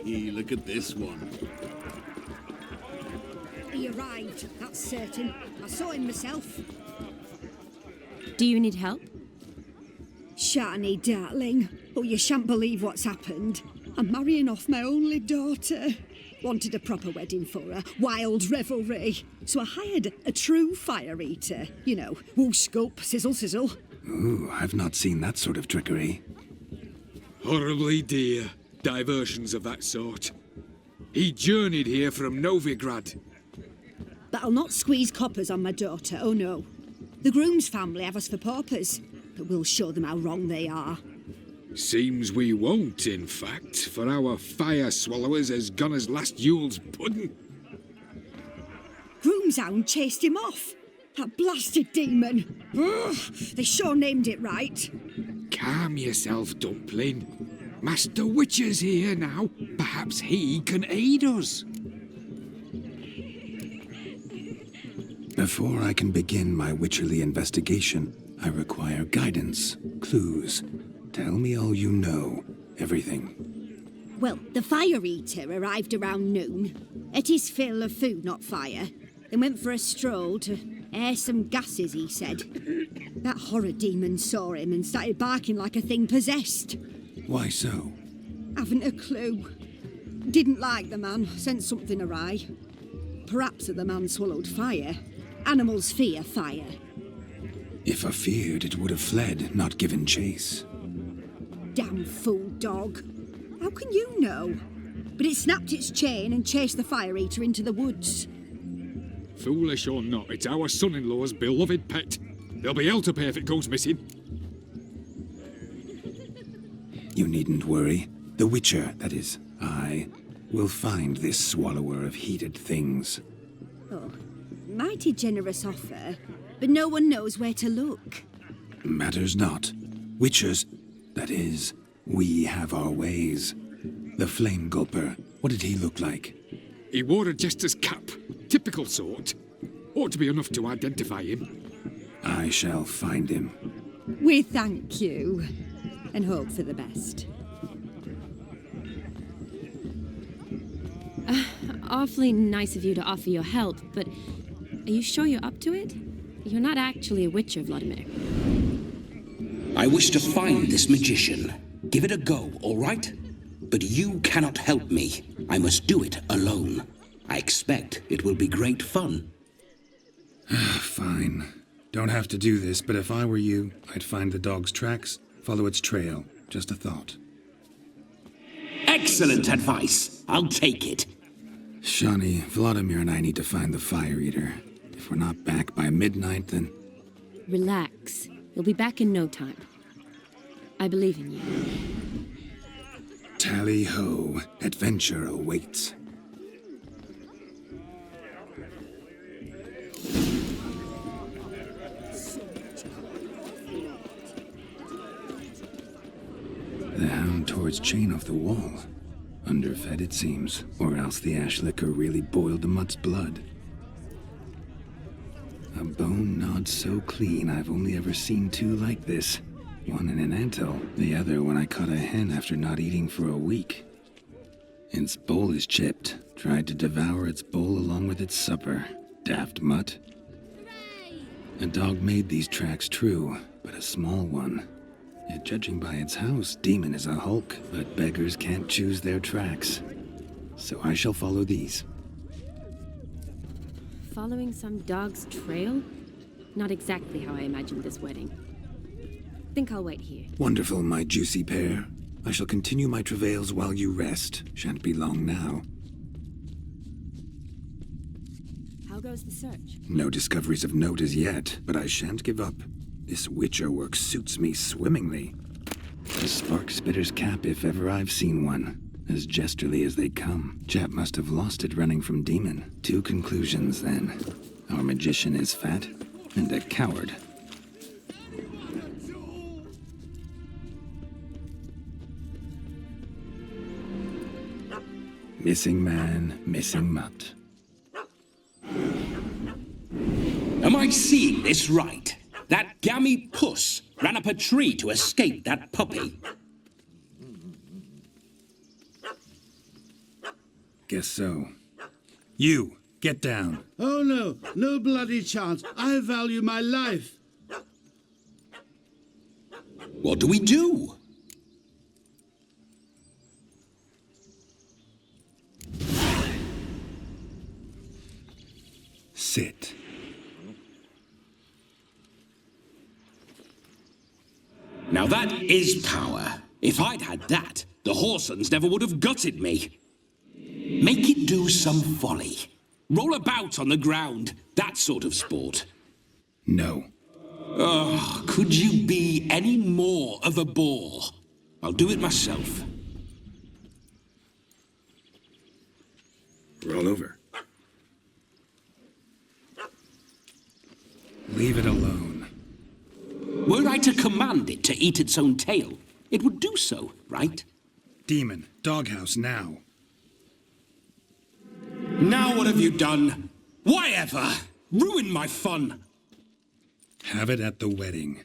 D: Hey, look at this one.
K: He arrived, that's certain. I saw him myself.
A: Do you need help?
K: Shani, darling. Oh, you shan't believe what's happened. I'm marrying off my only daughter. Wanted a proper wedding for her. Wild revelry. So I hired a true fire eater. You know, whoosh scope, sizzle sizzle.
C: Ooh, I've not seen that sort of trickery.
I: Horribly dear diversions of that sort. He journeyed here from Novigrad.
K: But I'll not squeeze coppers on my daughter, oh no. The groom's family have us for paupers, but we'll show them how wrong they are.
I: Seems we won't, in fact, for our fire swallowers has gone as last Yule's pudding.
K: Groom's hound chased him off. That blasted demon. Ugh, they sure named it right.
I: Calm yourself, Dumpling. Master Witcher's here now. Perhaps he can aid us.
C: Before I can begin my witcherly investigation, I require guidance, clues. Tell me all you know. Everything.
K: Well, the fire eater arrived around noon. Ate his fill of food, not fire. Then went for a stroll to air some gases, he said. That horror demon saw him and started barking like a thing possessed.
C: Why so?
K: Haven't a clue. Didn't like the man, sent something awry. Perhaps the man swallowed fire. Animals fear fire.
C: If I feared, it would have fled, not given chase.
K: Damn fool dog. How can you know? But it snapped its chain and chased the fire eater into the woods.
I: Foolish or not, it's our son-in-law's beloved pet. There'll be hell to pay if it goes missing.
C: You needn't worry. The Witcher, that is, I, will find this swallower of heated things.
K: Oh, mighty generous offer, but no one knows where to look.
C: Matters not. Witchers, that is, we have our ways. The Flame Gulper, what did he look like?
I: He wore a jester's cap. Typical sort. Ought to be enough to identify him.
C: I shall find him.
K: We thank you, and hope for the best.
A: Awfully nice of you to offer your help, but are you sure you're up to it? You're not actually a witcher, Vladimir.
G: I wish to find this magician. Give it a go, all right? But you cannot help me. I must do it alone. I expect it will be great fun.
C: Fine. Don't have to do this, but if I were you, I'd find the dog's tracks, follow its trail. Just a thought.
G: Excellent advice. I'll take it.
C: Shani, Vladimir and I need to find the Fire Eater. If we're not back by midnight, then...
A: Relax. You'll be back in no time. I believe in you.
C: Tally-ho, adventure awaits. The hound tore its chain off the wall. Underfed, it seems, or else the ash liquor really boiled the mutt's blood. A bone gnawed so clean I've only ever seen two like this. One in an anthill, the other when I caught a hen after not eating for a week. Its bowl is chipped, tried to devour its bowl along with its supper. Daft mutt. A dog made these tracks true, but a small one. Yet judging by its house, Demon is a hulk, but beggars can't choose their tracks. So I shall follow these.
A: Following some dog's trail? Not exactly how I imagined this wedding. Think I'll wait here.
C: Wonderful, my juicy pair. I shall continue my travails while you rest. Shan't be long now.
A: How goes the search?
C: No discoveries of note as yet, but I shan't give up. This witcher work suits me swimmingly. A spark spitter's cap if ever I've seen one. As jesterly as they come. Chap must have lost it running from Demon. Two conclusions, then. Our magician is fat, and a coward. Missing man, missing mutt.
G: Am I seeing this right? That gammy puss ran up a tree to escape that puppy.
C: Guess so. You, get down.
D: Oh no, no bloody chance. I value my life.
G: What do we do?
C: Sit.
G: Now that is power. If I'd had that, the Horsons never would have gutted me. Make it do some folly. Roll about on the ground. That sort of sport.
C: No.
G: Oh, could you be any more of a bore? I'll do it myself.
C: Roll over. Leave it alone.
G: Were I to command it to eat its own tail, it would do so, right?
C: Demon, doghouse now.
G: Now what have you done? Why ever? Ruin my fun.
C: Have it at the wedding.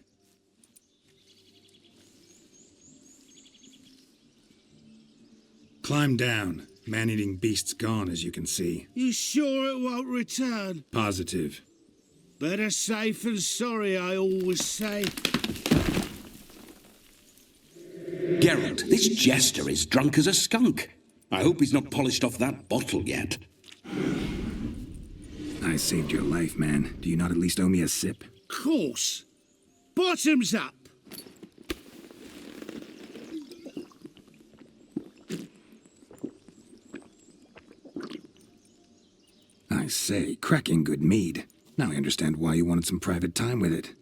C: Climb down. Man-eating beast's gone, as you can see.
D: You sure it won't return?
C: Positive.
D: Better safe than sorry, I always say.
G: Geralt, this jester is drunk as a skunk. I hope he's not polished off that bottle yet.
C: I saved your life, man. Do you not at least owe me a sip?
D: Course. Bottoms up.
C: I say, cracking good mead. Now I understand why you wanted some private time with it.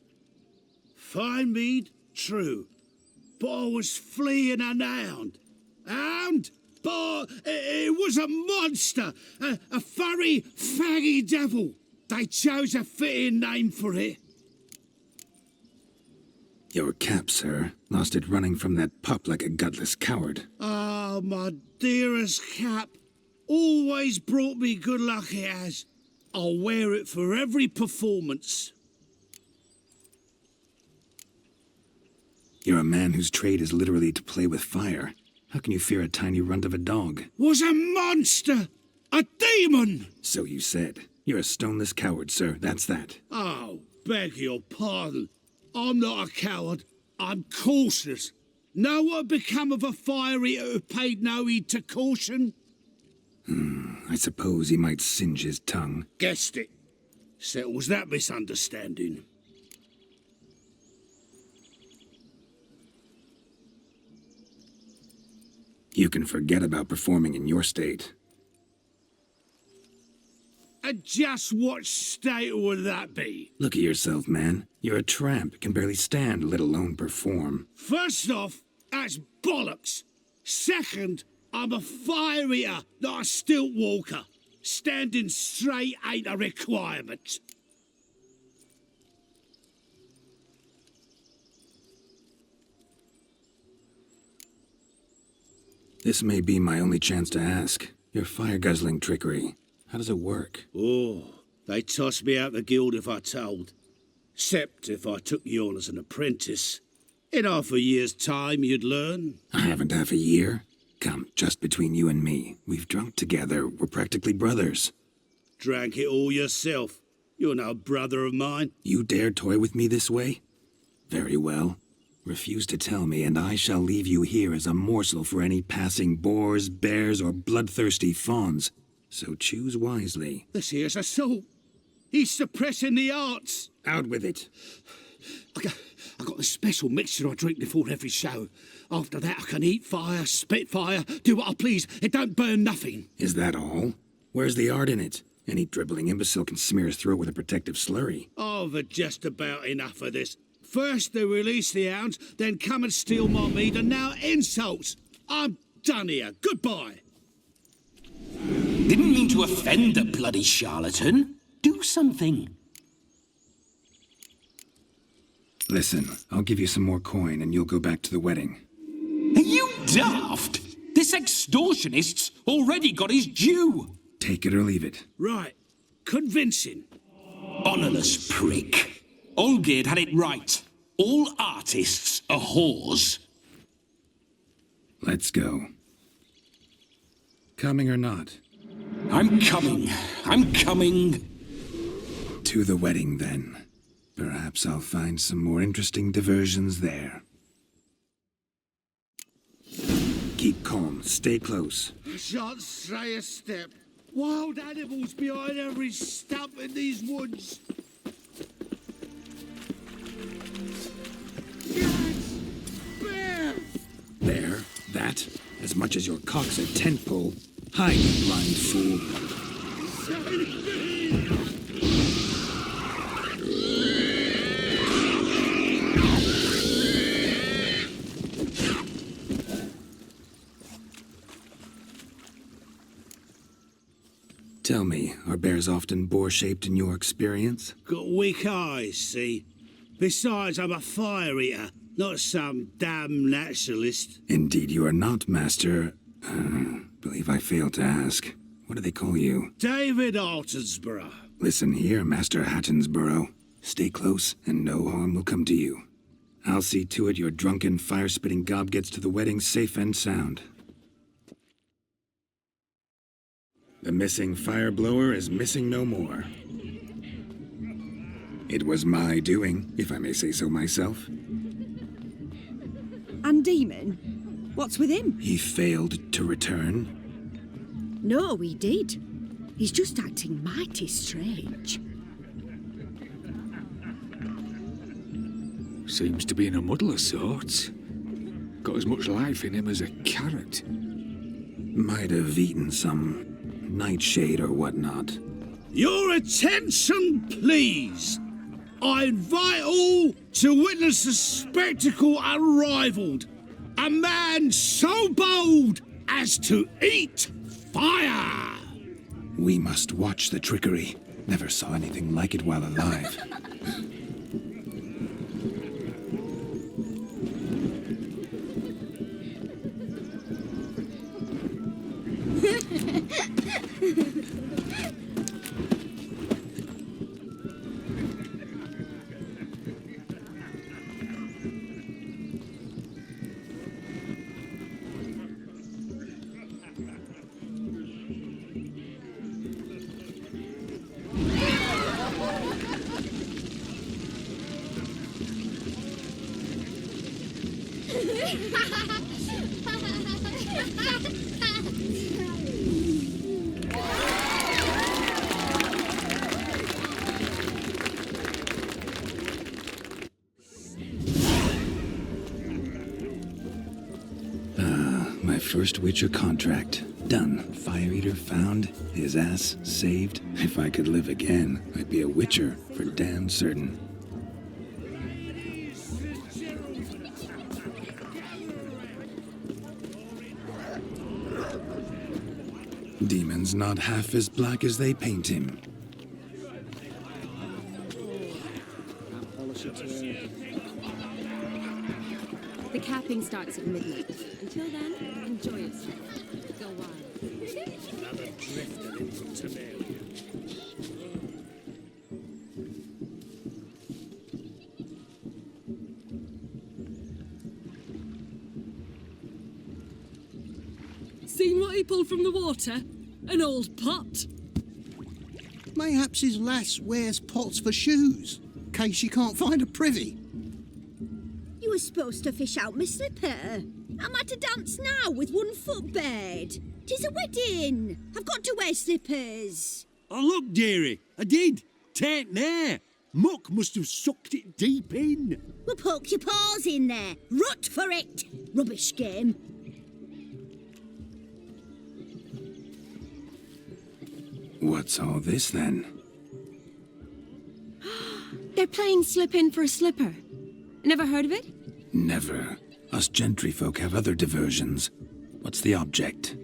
D: Fine mead, true. But I was fleeing an hound. Hound? But it was a monster. A furry, faggy devil. They chose a fitting name for it.
C: Your cap, sir. Lost it running from that pup like a gutless coward.
D: Ah, my dearest cap. Always brought me good luck it has. I'll wear it for every performance.
C: You're a man whose trade is literally to play with fire. How can you fear a tiny runt of a dog?
D: Was a monster! A demon!
C: So you said. You're a stoneless coward, sir. That's that.
D: Oh, beg your pardon. I'm not a coward. I'm cautious. Know what become of a fire eater who paid no heed to caution?
C: I suppose he might singe his tongue.
D: Guessed it. Settles that misunderstanding.
C: You can forget about performing in your state.
D: And just what state would that be?
C: Look at yourself, man. You're a tramp, can barely stand, let alone perform.
D: First off, that's bollocks. Second, I'm a fire eater, not a stilt walker. Standing straight ain't a requirement.
C: This may be my only chance to ask. Your fire-guzzling trickery, how does it work?
D: Oh, they toss me out the guild if I told. Except if I took you on as an apprentice. In half a year's time, you'd learn.
C: I haven't half a year. Come, just between you and me. We've drunk together. We're practically brothers.
D: Drank it all yourself. You're no brother of mine.
C: You dare toy with me this way? Very well. Refuse to tell me, and I shall leave you here as a morsel for any passing boars, bears, or bloodthirsty fawns. So choose wisely.
D: This here's assault. He's suppressing the arts.
C: Out with it.
D: I got a special mixture I drink before every show. After that, I can eat fire, spit fire, do what I please. It don't burn nothing.
C: Is that all? Where's the art in it? Any dribbling imbecile can smear his throat with a protective slurry.
D: I've had just about enough of this. First they release the hounds, then come and steal my meat, and now insults. I'm done here. Goodbye.
G: Didn't mean to offend the bloody charlatan. Do something.
C: Listen, I'll give you some more coin and you'll go back to the wedding.
G: Are you daft? This extortionist's already got his due.
C: Take it or leave it.
D: Right. Convincing.
G: Honourless prick. Olgerd had it right. All artists are whores.
C: Let's go. Coming or not?
G: I'm coming. I'm coming.
C: To the wedding, then. Perhaps I'll find some more interesting diversions there. Keep calm. Stay close.
D: I shan't stray a step. Wild animals behind every stump in these woods. Cats! Bear!
C: There. That. As much as your cock's a tent pole. Hide, you blind fool.
D: Save me!
C: Tell me, are bears often boar-shaped in your experience?
D: Got weak eyes, see? Besides, I'm a fire eater, not some damn naturalist.
C: Indeed you are not, Master. Believe I failed to ask. What do they call you?
D: David Altonsborough.
C: Listen here, Master Hattonsborough. Stay close, and no harm will come to you. I'll see to it your drunken, fire-spitting gob gets to the wedding safe and sound. The missing fire blower is missing no more. It was my doing, if I may say so myself.
K: And Demon? What's with him?
C: He failed to return.
K: No, he did. He's just acting mighty strange.
I: Seems to be in a muddle of sorts. Got as much life in him as a carrot.
C: Might have eaten some nightshade or whatnot.
D: Your attention, please. I invite all to witness a spectacle unrivaled. A man so bold as to eat fire.
C: We must watch the trickery. Never saw anything like it while alive. My first Witcher contract. Done. Fire Eater found. His ass saved. If I could live again, I'd be a Witcher for damn certain. Demon's not half as black as they paint him.
A: The capping starts at midnight. Until then, enjoy yourself. Go wild.
D: Another drifter in from Tamaria.
J: Seen what he pulled from the water? An old pot.
H: Mayhaps his lass wears pots for shoes, case she can't find a privy.
F: You were supposed to fish out my slipper. I'm at a dance now with one foot bared. 'Tis a wedding. I've got to wear slippers.
D: Oh, look, dearie, I did. Tain't there. Muck must have sucked it deep in.
F: Well, poke your paws in there. Rut for it. Rubbish game.
C: What's all this then?
A: They're playing slip in for a slipper. Never heard of it?
C: Never. Us gentry folk have other diversions. What's the object?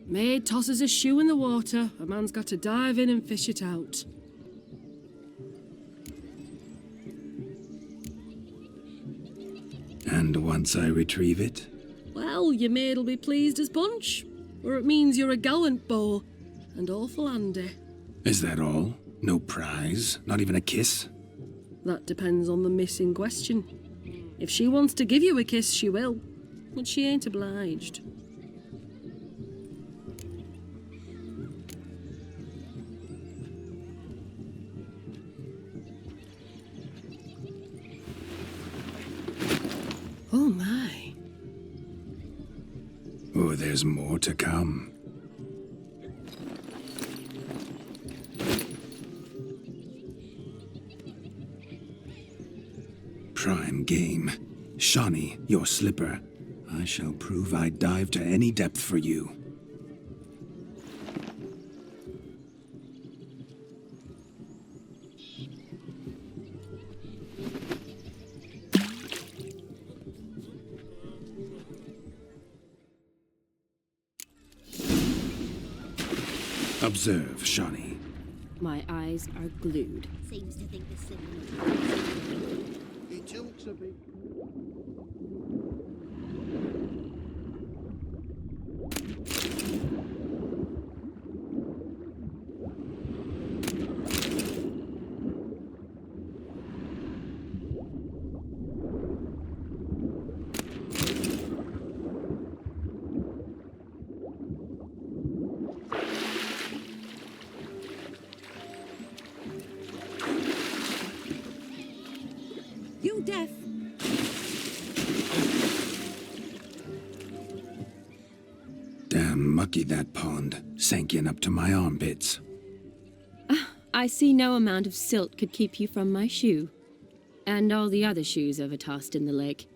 J: Maid tosses a shoe in the water. A man's got to dive in and fish it out.
C: And once I retrieve it?
J: Well, your maid'll be pleased as punch. Or it means you're a gallant beau. And awful handy.
C: Is that all? No prize? Not even a kiss?
J: That depends on the miss in question. If she wants to give you a kiss, she will. But she ain't obliged. Oh my.
C: Oh, there's more to come. Prime game. Shawnee, your slipper. I shall prove I dive to any depth for you. Observe, Shawnee.
A: My eyes are glued.
F: Seems to think the same.
H: He tilts a bit.
K: You deaf?
C: Damn mucky that pond. Sank in up to my armpits.
A: I see no amount of silt could keep you from my shoe. And all the other shoes ever tossed in the lake.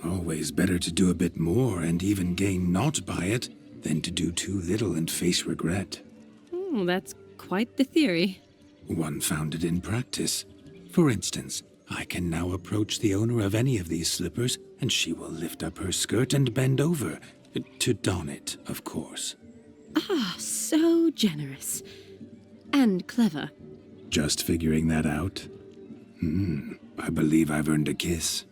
C: Always better to do a bit more and even gain naught by it than to do too little and face regret.
A: Oh, that's quite the theory.
C: One founded in practice. For instance, I can now approach the owner of any of these slippers, and she will lift up her skirt and bend over. To don it, of course.
A: Ah, so generous. And clever.
C: Just figuring that out? I believe I've earned a kiss.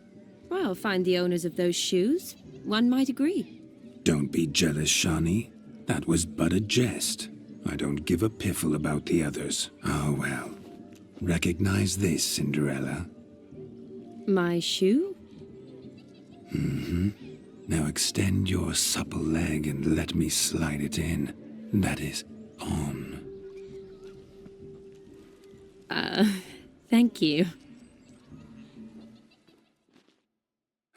A: Well, find the owners of those shoes. One might agree.
C: Don't be jealous, Shawnee. That was but a jest. I don't give a piffle about the others. Oh, well. Recognize this, Cinderella.
A: My shoe?
C: Now extend your supple leg and let me slide it in. That is, on.
A: Thank you.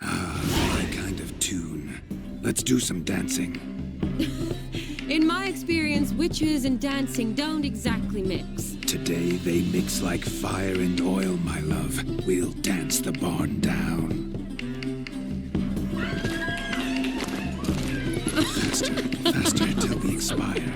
C: My kind of tune. Let's do some dancing.
A: In my experience, witches and dancing don't exactly mix.
C: Today they mix like fire and oil, my love. We'll dance the barn down. Faster, faster till we expire.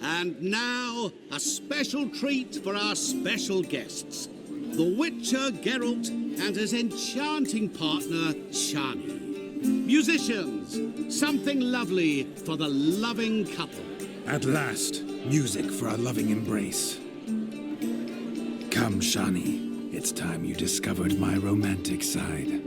D: And now, a special treat for our special guests. The Witcher Geralt and his enchanting partner, Shani. Musicians, something lovely for the loving couple.
C: At last, music for our loving embrace. Come, Shani. It's time you discovered my romantic side.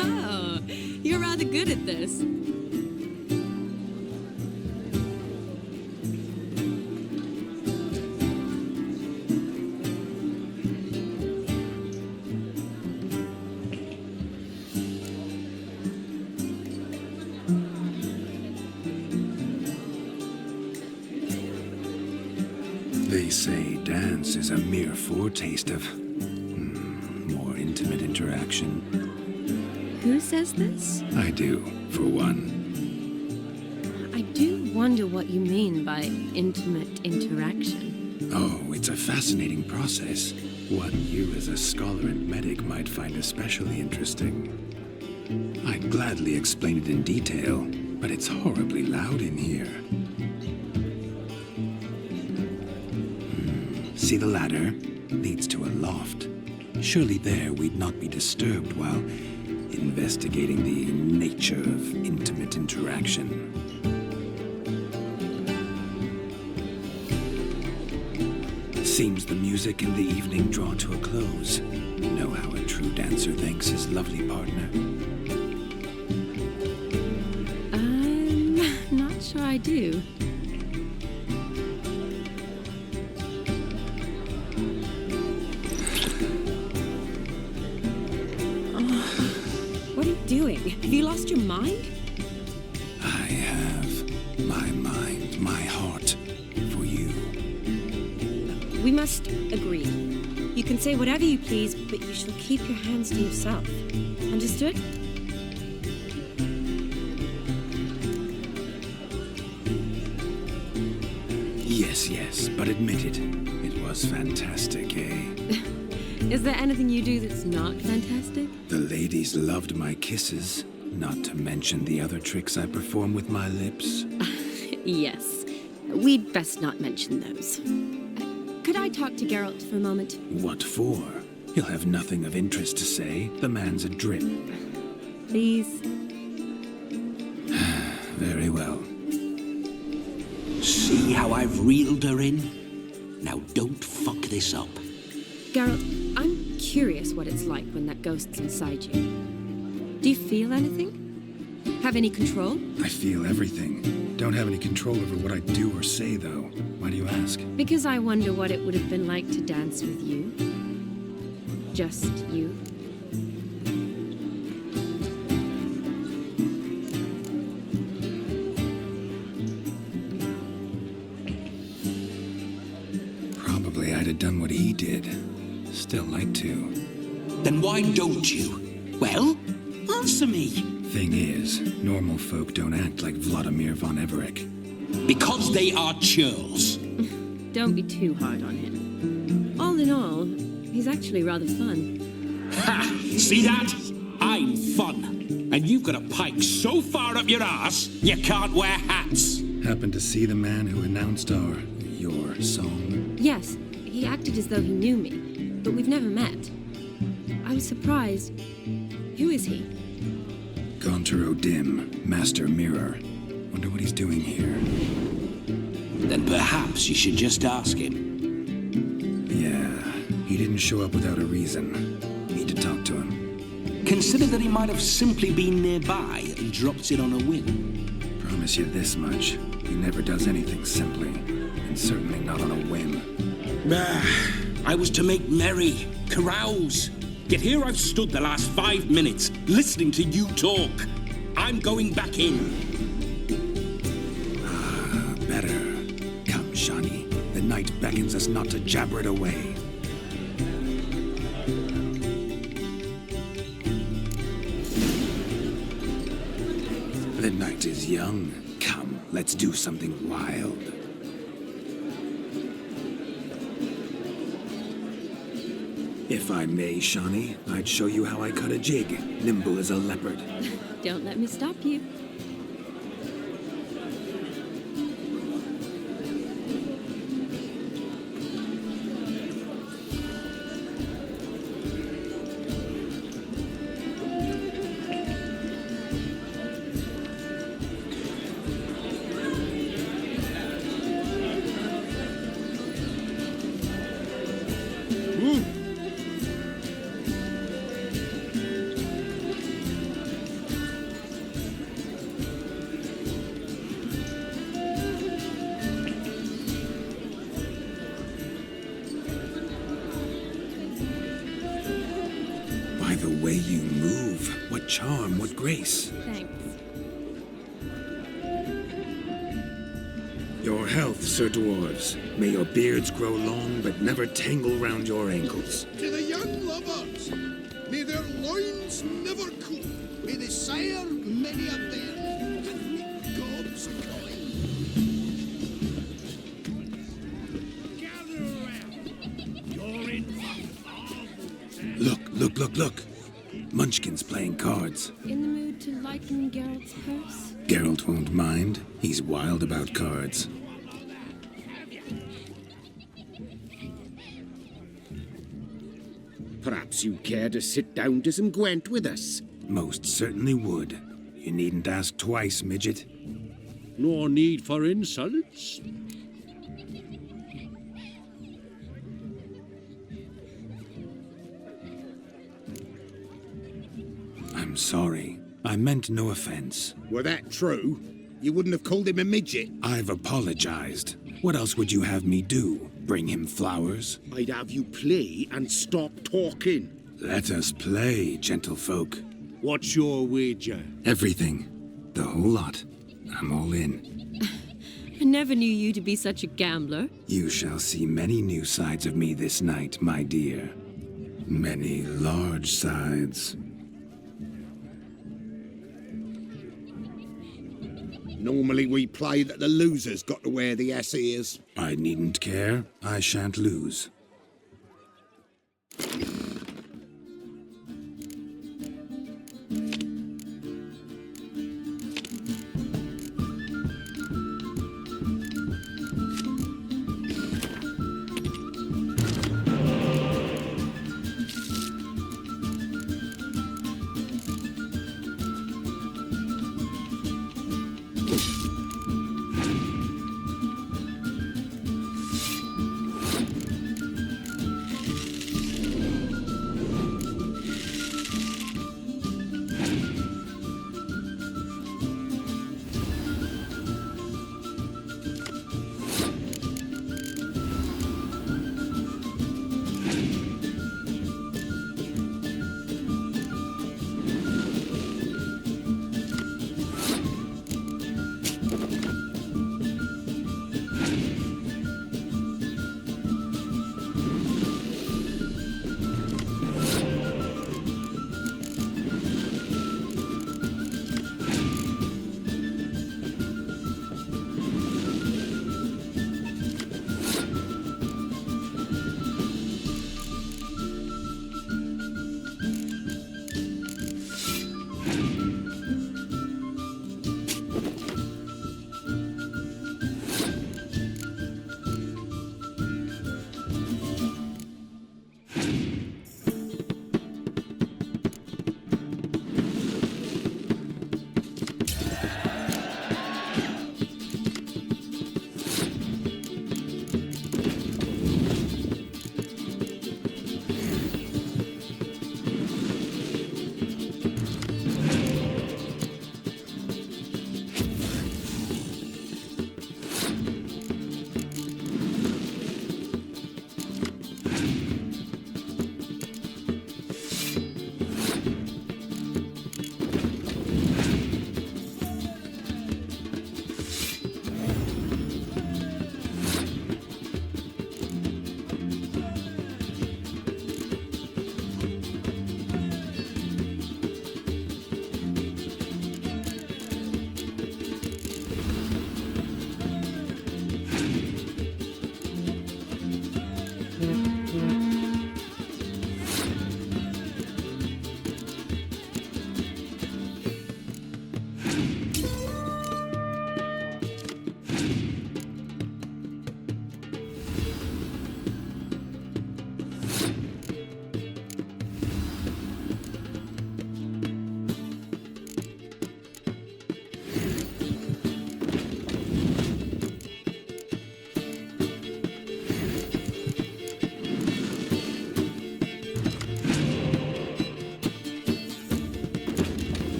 A: Oh, you're rather good at this.
C: They say dance is a mere foretaste of more intimate interaction.
A: Who says this?
C: I do, for one.
A: I do wonder what you mean by intimate interaction.
C: Oh, it's a fascinating process. One you as a scholar and medic might find especially interesting. I'd gladly explain it in detail, but it's horribly loud in here. See the ladder? Leads to a loft. Surely there we'd not be disturbed while investigating the nature of intimate interaction. Seems the music and the evening draw to a close. Know how a true dancer thanks his lovely partner?
A: I'm not sure I do. What are you doing? Have you lost your mind?
C: I have my mind, my heart for you.
A: We must agree. You can say whatever you please, but you shall keep your hands to yourself. Understood?
C: Yes, but admit it. It was fantastic, eh?
A: Is there anything you do that's not fantastic?
C: The ladies loved my kisses, not to mention the other tricks I perform with my lips.
A: Yes. We'd best not mention those. Could I talk to Geralt for a moment?
C: What for? He'll have nothing of interest to say. The man's a drip.
A: Please?
C: Very well.
G: See how I've reeled her in? Now don't fuck this up.
A: Geralt, I'm curious what it's like when that ghost's inside you. Do you feel anything? Have any control?
C: I feel everything. Don't have any control over what I do or say, though. Why do you ask?
A: Because I wonder what it would have been like to dance with you. Just you.
C: Probably I'd have done what he did. Still like to.
G: Then why don't you? Well, answer me.
C: Thing is, normal folk don't act like Vladimir von Everec.
G: Because they are churls.
A: Don't be too hard on him. All in all, he's actually rather fun.
G: Ha! See that? I'm fun. And you've got a pike so far up your ass, you can't wear hats.
C: Happened to see the man who announced your song?
A: Yes, he acted as though he knew me, but we've never met. I was surprised. Who is he?
C: Gaunter O'Dim, Master Mirror. Wonder what he's doing here.
G: Then perhaps you should just ask him.
C: Yeah, he didn't show up without a reason. Need to talk to him.
G: Consider that he might have simply been nearby and dropped in on a whim.
C: Promise you this much. He never does anything simply, and certainly not on a whim.
G: I was to make merry, carouse. Yet here I've stood the last 5 minutes, listening to you talk. I'm going back in.
C: Better. Come, Shani. The night beckons us not to jabber it away. heart is young. Come, let's do something wild. If I may, Shawnee, I'd show you how I cut a jig, nimble as a leopard.
A: Don't let me stop you.
C: By the way you move, what charm, what grace.
A: Thanks.
C: Your health, Sir Dwarves. May your beards grow long, but never tangle round your ankles.
H: To the young lovers, may their loins never cool. May they sire many a bear. And may gods abide.
D: Gather around. You're in
C: Look. Munchkin's playing cards.
A: In the mood to lighten Geralt's purse?
C: Geralt won't mind. He's wild about cards.
D: Perhaps you care to sit down to some Gwent with us?
C: Most certainly would. You needn't ask twice, midget.
D: No need for insults.
C: I'm sorry. I meant no offense.
D: Were that true, you wouldn't have called him a midget.
C: I've apologized. What else would you have me do? Bring him flowers?
D: I'd have you play and stop talking.
C: Let us play, gentlefolk.
D: What's your wager?
C: Everything. The whole lot. I'm all in.
A: I never knew you to be such a gambler.
C: You shall see many new sides of me this night, my dear. Many large sides.
D: Normally we play that the loser's got to wear the ass ears.
C: I needn't care. I shan't lose.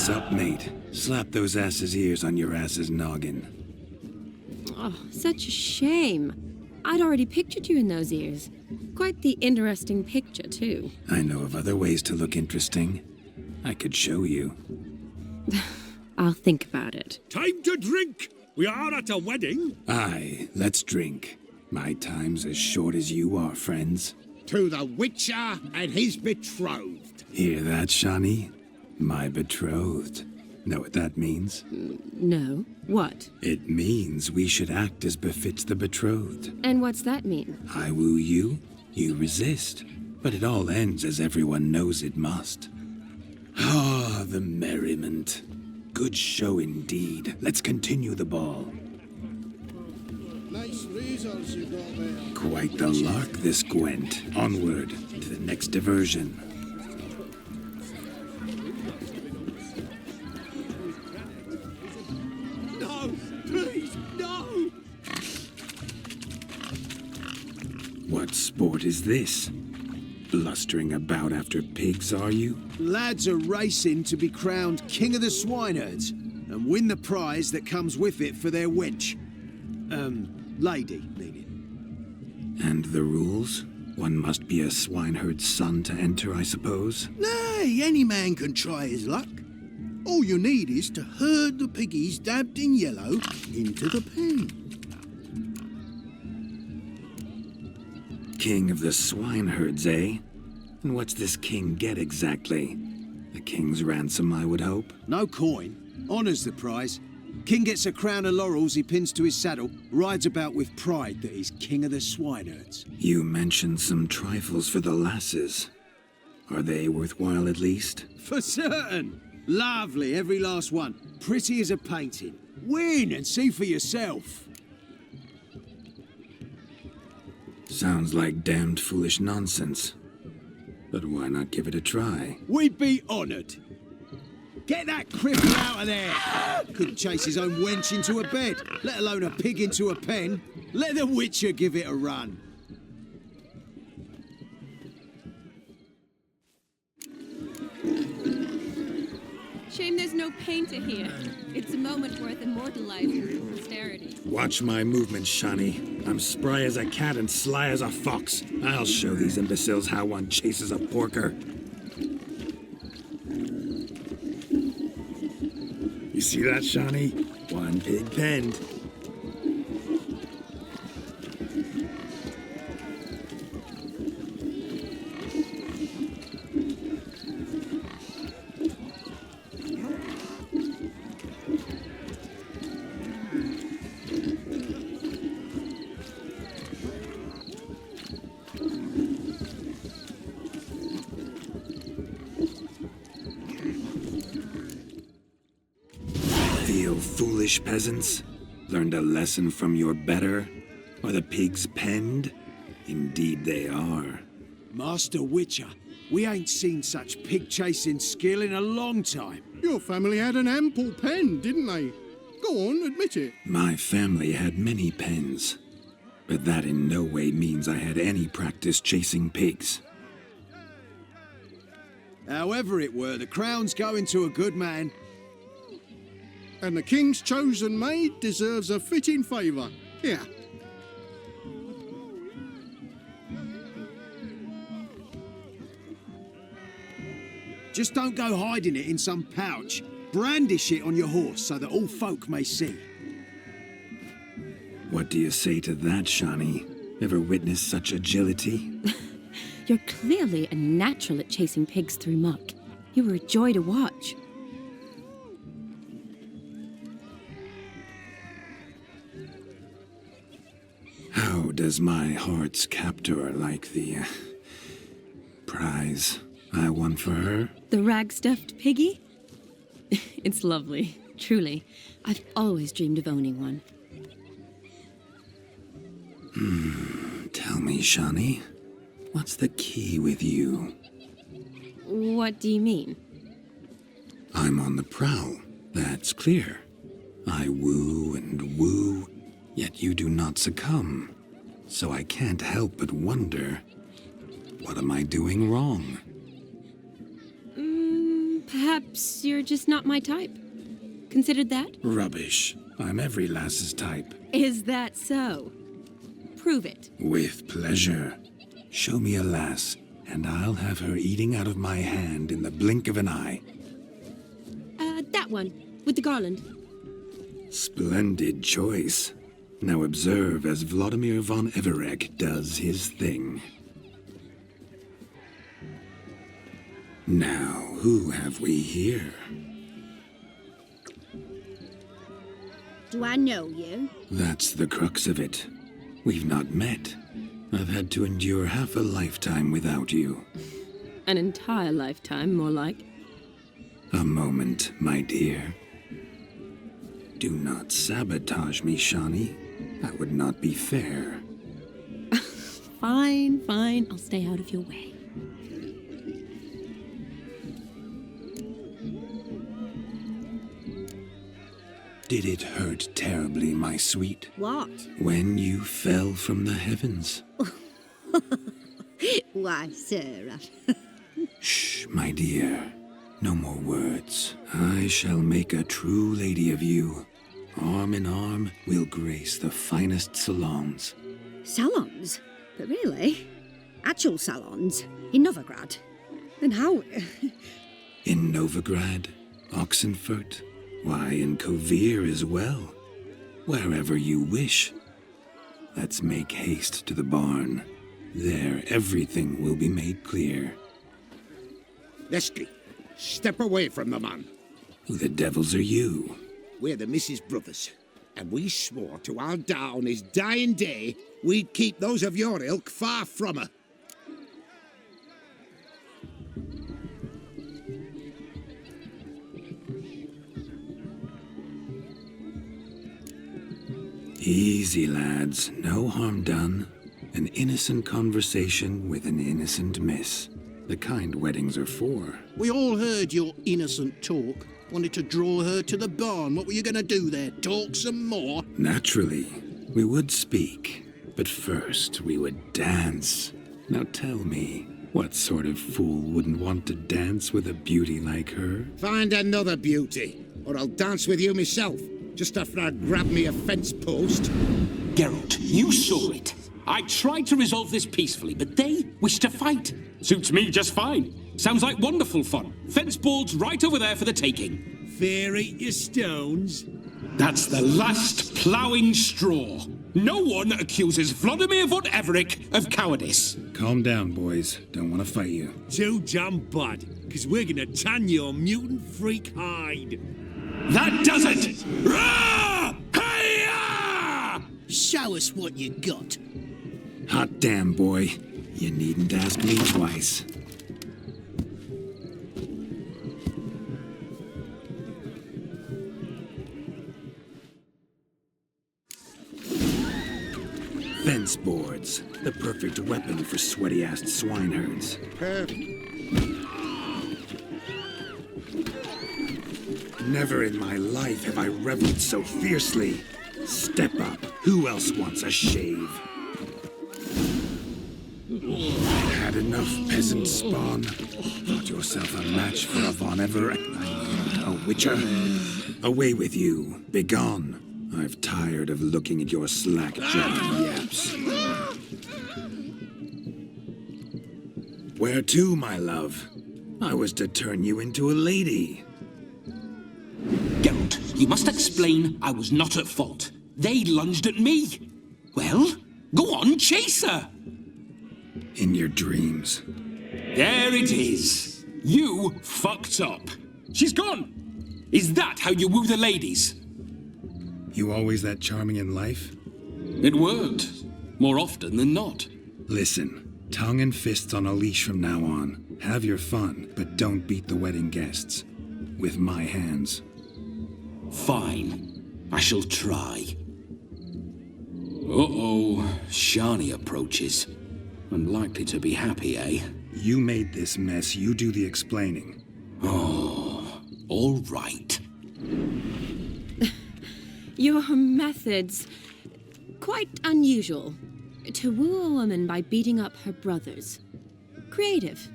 C: What's up, mate? Slap those asses' ears on your ass's noggin.
A: Oh, such a shame. I'd already pictured you in those ears. Quite the interesting picture, too.
C: I know of other ways to look interesting. I could show you.
A: I'll think about it.
D: Time to drink! We are at a wedding.
C: Aye, let's drink. My time's as short as you are, friends.
D: To the Witcher and his betrothed.
C: Hear that, Shani? My betrothed. Know what that means?
A: No. What?
C: It means we should act as befits the betrothed.
A: And what's that mean?
C: I woo you, you resist. But it all ends as everyone knows it must. Ah, the merriment. Good show indeed. Let's continue the ball.
H: Nice razors you got there.
C: Quite the lark, this Gwent. Onward to the next diversion.
D: No, please, no!
C: What sport is this? Blustering about after pigs, are you?
M: Lads are racing to be crowned King of the Swineherds and win the prize that comes with it for their wench. Lady, meaning.
C: And the rules? One must be a swineherd's son to enter, I suppose?
H: Nay, any man can try his luck. All you need is to herd the piggies dabbed in yellow into the pen.
C: King of the swineherds, eh? And what's this king get exactly? A king's ransom, I would hope?
M: No coin. Honours the prize. King gets a crown of laurels he pins to his saddle, rides about with pride that he's King of the Swineherds.
C: You mentioned some trifles for the lasses. Are they worthwhile at least?
M: For certain! Lovely, every last one. Pretty as a painting. Win and see for yourself.
C: Sounds like damned foolish nonsense. But why not give it a try?
M: We'd be honoured. Get that cripple out of there! Couldn't chase his own wench into a bed, let alone a pig into a pen. Let the Witcher give it a run.
A: Shame there's no painter here. It's a moment worth immortalizing for posterity.
C: Watch my movements, Shani. I'm spry as a cat and sly as a fox. I'll show these imbeciles how one chases a porker. You see that, Shani? One pig penned. Foolish peasants? Learned a lesson from your better? Are the pigs penned? Indeed they are.
M: Master Witcher, we ain't seen such pig-chasing skill in a long time.
H: Your family had an ample pen, didn't they? Go on, admit it.
C: My family had many pens, but that in no way means I had any practice chasing pigs.
M: However it were, the crown's going to a good man.
H: And the king's chosen maid deserves a fitting favour. Here.
M: Just don't go hiding it in some pouch. Brandish it on your horse so that all folk may see.
C: What do you say to that, Shani? Ever witnessed such agility?
A: You're clearly a natural at chasing pigs through muck. You were a joy to watch.
C: How does my heart's captor like the prize I won for her?
A: The rag-stuffed piggy? It's lovely, truly. I've always dreamed of owning one.
C: Tell me, Shani, what's the key with you?
A: What do you mean?
C: I'm on the prowl, that's clear. I woo and woo, yet you do not succumb. So I can't help but wonder, what am I doing wrong?
A: Perhaps you're just not my type. Considered that?
C: Rubbish. I'm every lass's type.
A: Is that so? Prove it.
C: With pleasure. Show me a lass, and I'll have her eating out of my hand in the blink of an eye.
A: That one, with the garland.
C: Splendid choice. Now observe as Vladimir von Everec does his thing. Now, who have we here?
F: Do I know you?
C: That's the crux of it. We've not met. I've had to endure half a lifetime without you.
A: An entire lifetime, more like.
C: A moment, my dear. Do not sabotage me, Shani. That would not be fair.
A: Fine, fine. I'll stay out of your way.
C: Did it hurt terribly, my sweet?
F: What?
C: When you fell from the heavens?
F: Why, Sarah.
C: Shh, my dear. No more words. I shall make a true lady of you. Arm in arm, we'll grace the finest salons.
K: Salons? But really? Actual salons? In Novigrad? Then how?
C: In Novigrad, Oxenfurt, why, in Kovir as well. Wherever you wish. Let's make haste to the barn. There, everything will be made clear.
D: Leslie, step away from the man.
C: Who the devils are you?
D: We're the Mrs. Brothers, and we swore to our Da on his dying day we'd keep those of your ilk far from her.
C: Easy, lads. No harm done. An innocent conversation with an innocent miss. The kind weddings are for.
H: We all heard your innocent talk. Wanted to draw her to the barn. What were you going to do there? Talk some more?
C: Naturally. We would speak. But first, we would dance. Now tell me, what sort of fool wouldn't want to dance with a beauty like her?
D: Find another beauty, or I'll dance with you myself, just after I grab me a fence post.
G: Geralt, you saw it. I tried to resolve this peacefully, but they wish to fight. Suits me just fine. Sounds like wonderful fun. Fence boards right over there for the taking.
D: Fair eat your stones.
G: That's the last ploughing straw. No one accuses Vladimir von Everec of cowardice.
C: Calm down, boys. Don't want to fight you.
D: Too damn bad, because we're gonna tan your mutant freak hide.
G: That does it! Rah! Hi-ya!
H: Show us what you got.
C: Hot damn, boy. You needn't ask me twice. Fence boards. The perfect weapon for sweaty-assed swineherds. Never in my life have I reveled so fiercely. Step up. Who else wants a shave? Had enough, peasant spawn. Thought yourself a match for a Von Everec, a witcher. Away with you. Begone. I've tired of looking at your slack-jawed yaps. Where to, my love? I was to turn you into a lady.
G: Geralt, you must explain I was not at fault. They lunged at me. Well, go on, chase her.
C: In your dreams.
G: There it is. You fucked up. She's gone. Is that how you woo the ladies?
C: You always that charming in life?
G: It worked. More often than not.
C: Listen, tongue and fists on a leash from now on. Have your fun, but don't beat the wedding guests. With my hands.
G: Fine. I shall try. Uh-oh. Shani approaches. Unlikely to be happy, eh?
C: You made this mess. You do the explaining.
G: Oh, all right.
A: Your methods... quite unusual. To woo a woman by beating up her brothers. Creative.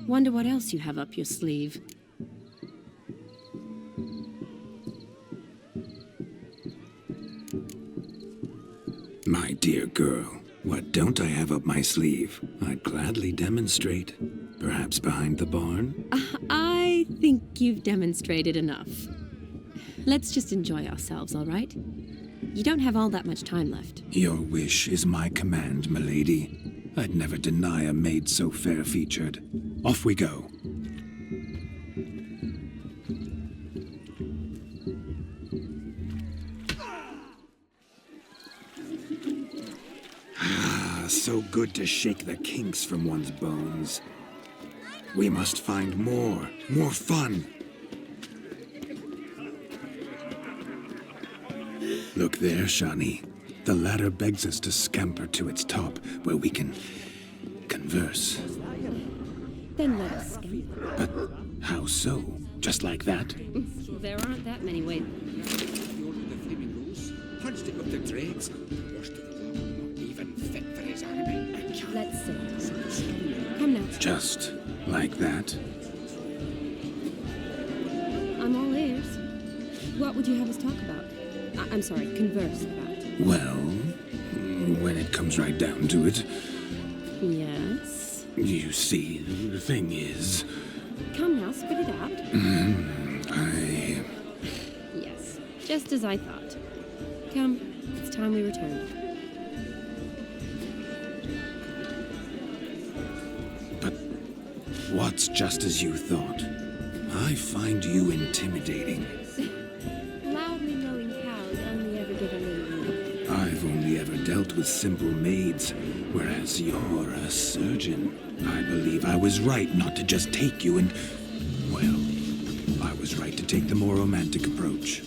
A: Wonder what else you have up your sleeve.
C: My dear girl, what don't I have up my sleeve? I'd gladly demonstrate. Perhaps behind the barn?
A: I think you've demonstrated enough. Let's just enjoy ourselves, all right? You don't have all that much time left.
C: Your wish is my command, milady. I'd never deny a maid so fair-featured. Off we go. So good to shake the kinks from one's bones. We must find more fun. Look there, Shani. The ladder begs us to scamper to its top, where we can converse.
A: Then let us scamper.
C: But how so? Just like that?
A: There aren't that many ways.
I: Punched him up the dregs. Washed it along, not even fit for his army.
A: Let's see. Come now.
C: Just like that?
A: I'm all ears. What would you have us talk about? I'm sorry, converse about.
C: Well, when it comes right down to it,
A: Yes?
C: you see, the thing is...
A: Come now, spit it out. Yes, just as I thought. Come, it's time we returned.
C: But what's just as you thought? I find you intimidating.
A: Loudly lowing cows only ever give a little milk.
C: I've only ever dealt with simple maids, whereas you're a surgeon. I believe I was right not to just take you and... Well, I was right to take the more romantic approach.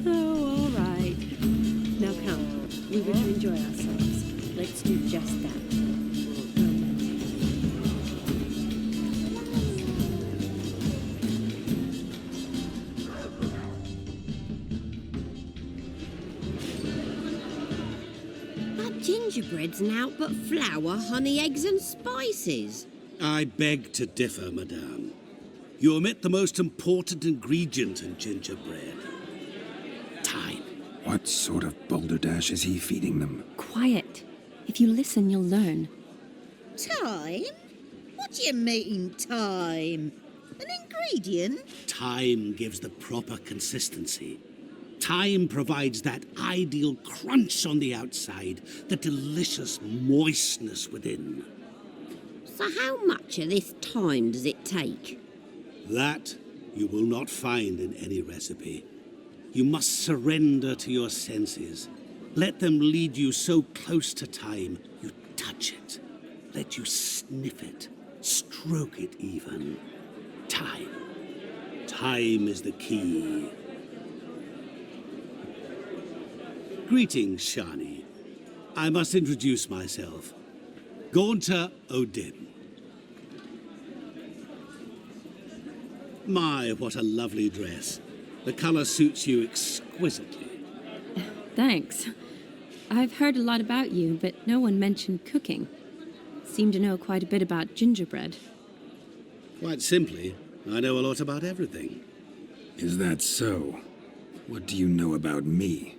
A: Oh, all right. Now come, we were to enjoy ourselves. Let's do just that.
N: That gingerbread's naught but flour, honey, eggs and spices.
D: I beg to differ, madame. You omit the most important ingredient in gingerbread. Time.
C: What sort of balderdash is he feeding them?
A: Quiet. If you listen, you'll learn.
N: Time? What do you mean, time? An ingredient?
D: Time gives the proper consistency. Time provides that ideal crunch on the outside, the delicious moistness within.
N: So how much of this time does it take?
D: That you will not find in any recipe. You must surrender to your senses. Let them lead you so close to time, you touch it. Let you sniff it, stroke it even. Time. Time is the key. Greetings, Shani. I must introduce myself. Gaunter O'Din. My, what a lovely dress. The colour suits you exquisitely.
A: Thanks. I've heard a lot about you, but no one mentioned cooking. Seem to know quite a bit about gingerbread.
D: Quite simply, I know a lot about everything.
C: Is that so? What do you know about me?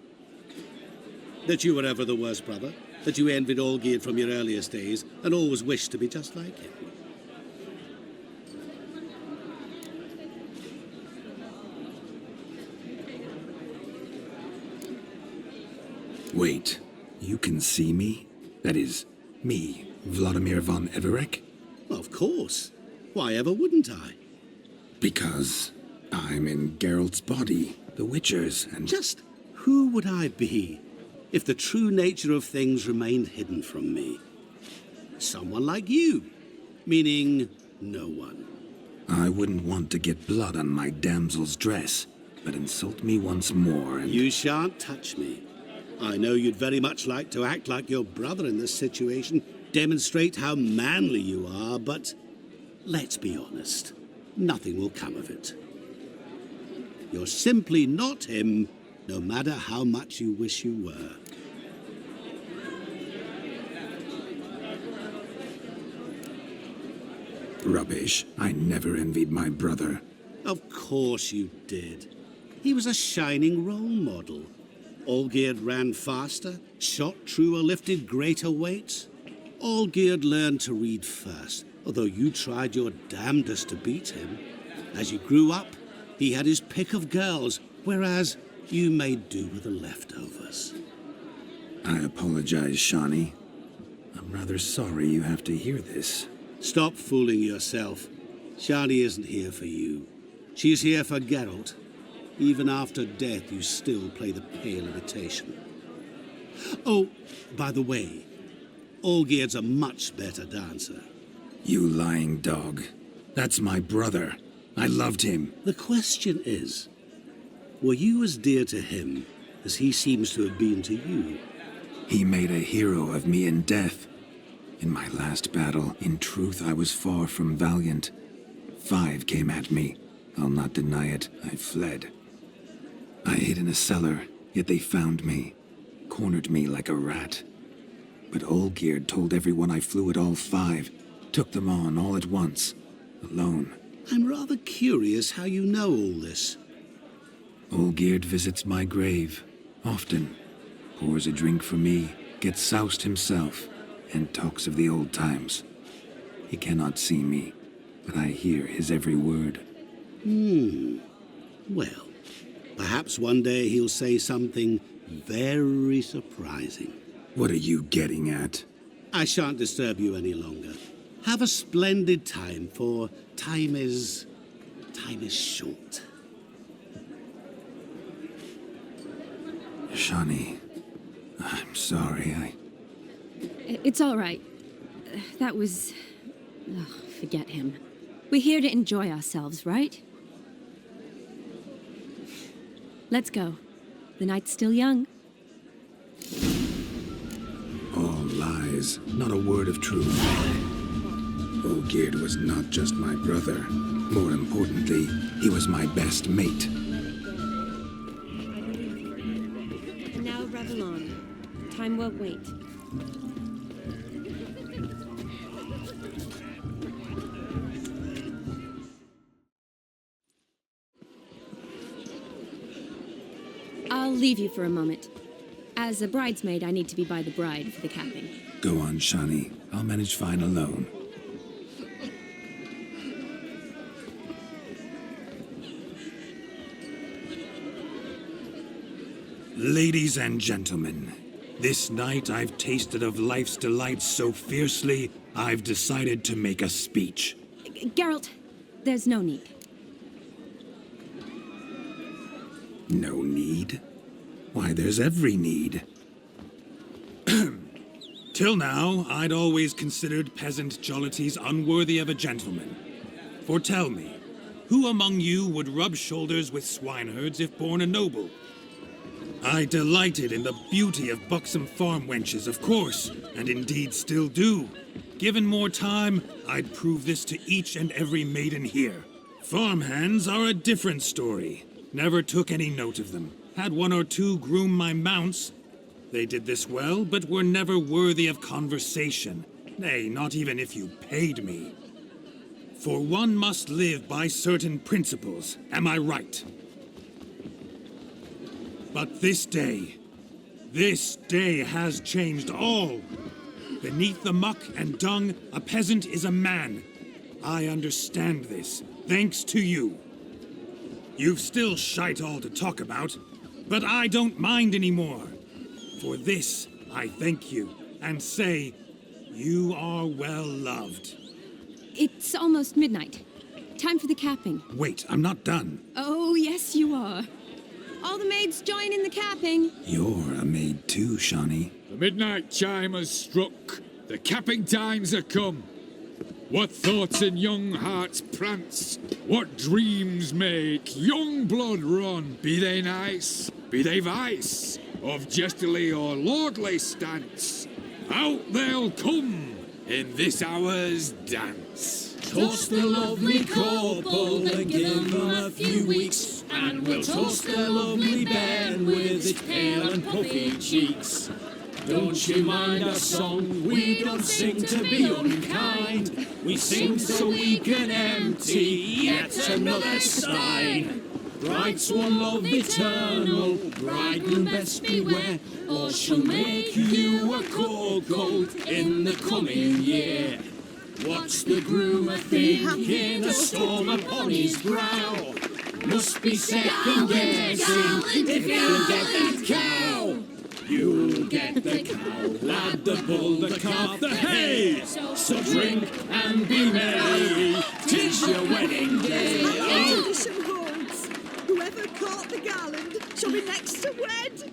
D: That you were ever the worst brother, that you envied Olgierd from your earliest days, and always wished to be just like him.
C: Wait, you can see me? That is, me, Vladimir von Everec?
D: Of course. Why ever wouldn't I?
C: Because I'm in Geralt's body, the Witcher's, and...
D: Just who would I be if the true nature of things remained hidden from me? Someone like you, meaning no one.
C: I wouldn't want to get blood on my damsel's dress, but insult me once more and...
D: You shan't touch me. I know you'd very much like to act like your brother in this situation, demonstrate how manly you are, but let's be honest, nothing will come of it. You're simply not him, no matter how much you wish you were.
C: Rubbish. I never envied my brother.
D: Of course you did. He was a shining role model. Olgierd ran faster, shot truer, lifted greater weights. Olgierd learned to read first, although you tried your damnedest to beat him. As you grew up, he had his pick of girls, whereas you made do with the leftovers.
C: I apologize, Shawnee. I'm rather sorry you have to hear this.
D: Stop fooling yourself. Shani isn't here for you. She's here for Geralt. Even after death, you still play the pale imitation. Oh, by the way, Olgierd's a much better dancer.
C: You lying dog. That's my brother. I loved him.
D: The question is, were you as dear to him as he seems to have been to you?
C: He made a hero of me in death. In my last battle, in truth, I was far from valiant. 5 came at me. I'll not deny it. I fled. I hid in a cellar, yet they found me, cornered me like a rat. But Olgierd told everyone I flew at all 5, took them on all at once, alone.
D: I'm rather curious how you know all this.
C: Olgierd visits my grave, often, pours a drink for me, gets soused himself, and talks of the old times. He cannot see me, but I hear his every word.
D: Well, perhaps one day he'll say something very surprising.
C: What are you getting at?
D: I shan't disturb you any longer. Have a splendid time, for time is short.
C: Shawnee, I'm sorry,
A: It's all right. That was... forget him. We're here to enjoy ourselves, right? Let's go. The night's still young.
C: All lies, not a word of truth. Olgierd was not just my brother. More importantly, he was my best mate.
N: And now revel on. Time won't wait.
A: I'll leave you for a moment. As a bridesmaid, I need to be by the bride for the capping.
C: Go on, Shawnee. I'll manage fine alone. Ladies and gentlemen, this night I've tasted of life's delights so fiercely, I've decided to make a speech.
A: Geralt, there's no need.
C: No need? Why, there's every need. Till now, I'd always considered peasant jollities unworthy of a gentleman. For tell me, who among you would rub shoulders with swineherds if born a noble? I delighted in the beauty of buxom farm wenches, of course, and indeed still do. Given more time, I'd prove this to each and every maiden here. Farmhands are a different story. Never took any note of them. Had 1 or 2 groom my mounts. They did this well, but were never worthy of conversation. Nay, not even if you paid me. For one must live by certain principles, am I right? But this day has changed all. Beneath the muck and dung, a peasant is a man. I understand this, thanks to you. You've still shite all to talk about, but I don't mind anymore. For this, I thank you, and say, you are well loved.
A: It's almost midnight. Time for the capping.
C: Wait, I'm not done.
A: Oh, yes, you are. All the maids join in the capping.
C: You're a maid too, Shawnee.
I: The midnight chime has struck. The capping times are come. What thoughts in young hearts prance? What dreams make young blood run? Be they nice, be they vice, of jestily or lordly stance, out they'll come in this hour's dance.
O: Toast the lovely couple and give them a few weeks, and we'll toast the lovely bed with its pale and puffy cheeks. Don't you mind our song? We don't sing to be unkind. We sing so we can empty yet another stein. Bright swan love eternal, bridegroom best beware, or she'll make you a cold in the coming year. What's the groom a-thinking, a storm upon his brow? Must be second guessing if you get that cow. You'll get the cow, lad, the bull, the calf, the hay. So drink and be merry, 'tis your wedding day.
K: Our tradition holds. Whoever caught the garland shall be next to wed.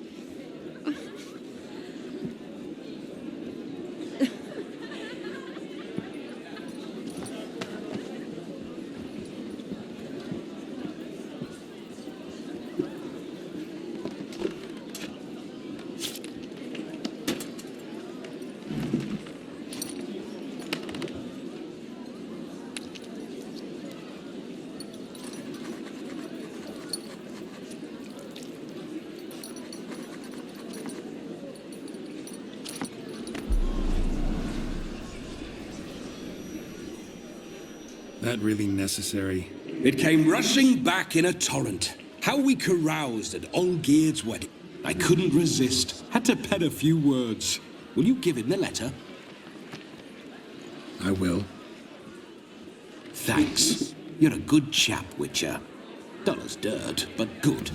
C: That really necessary?
P: It came rushing back in a torrent. How we caroused at Olgierd's wedding. I couldn't resist. Had to pen a few words. Will you give him the letter?
C: I will.
P: Thanks. You're a good chap, Witcher. Dull as dirt, but good.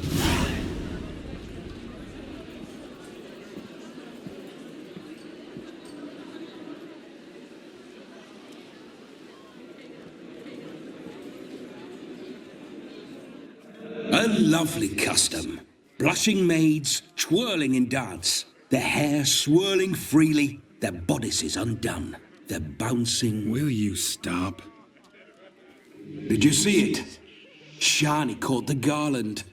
P: A lovely custom. Blushing maids, twirling in dance. Their hair swirling freely, their bodices undone. They're bouncing...
C: Will you stop?
P: Did you see it? Shani caught the garland.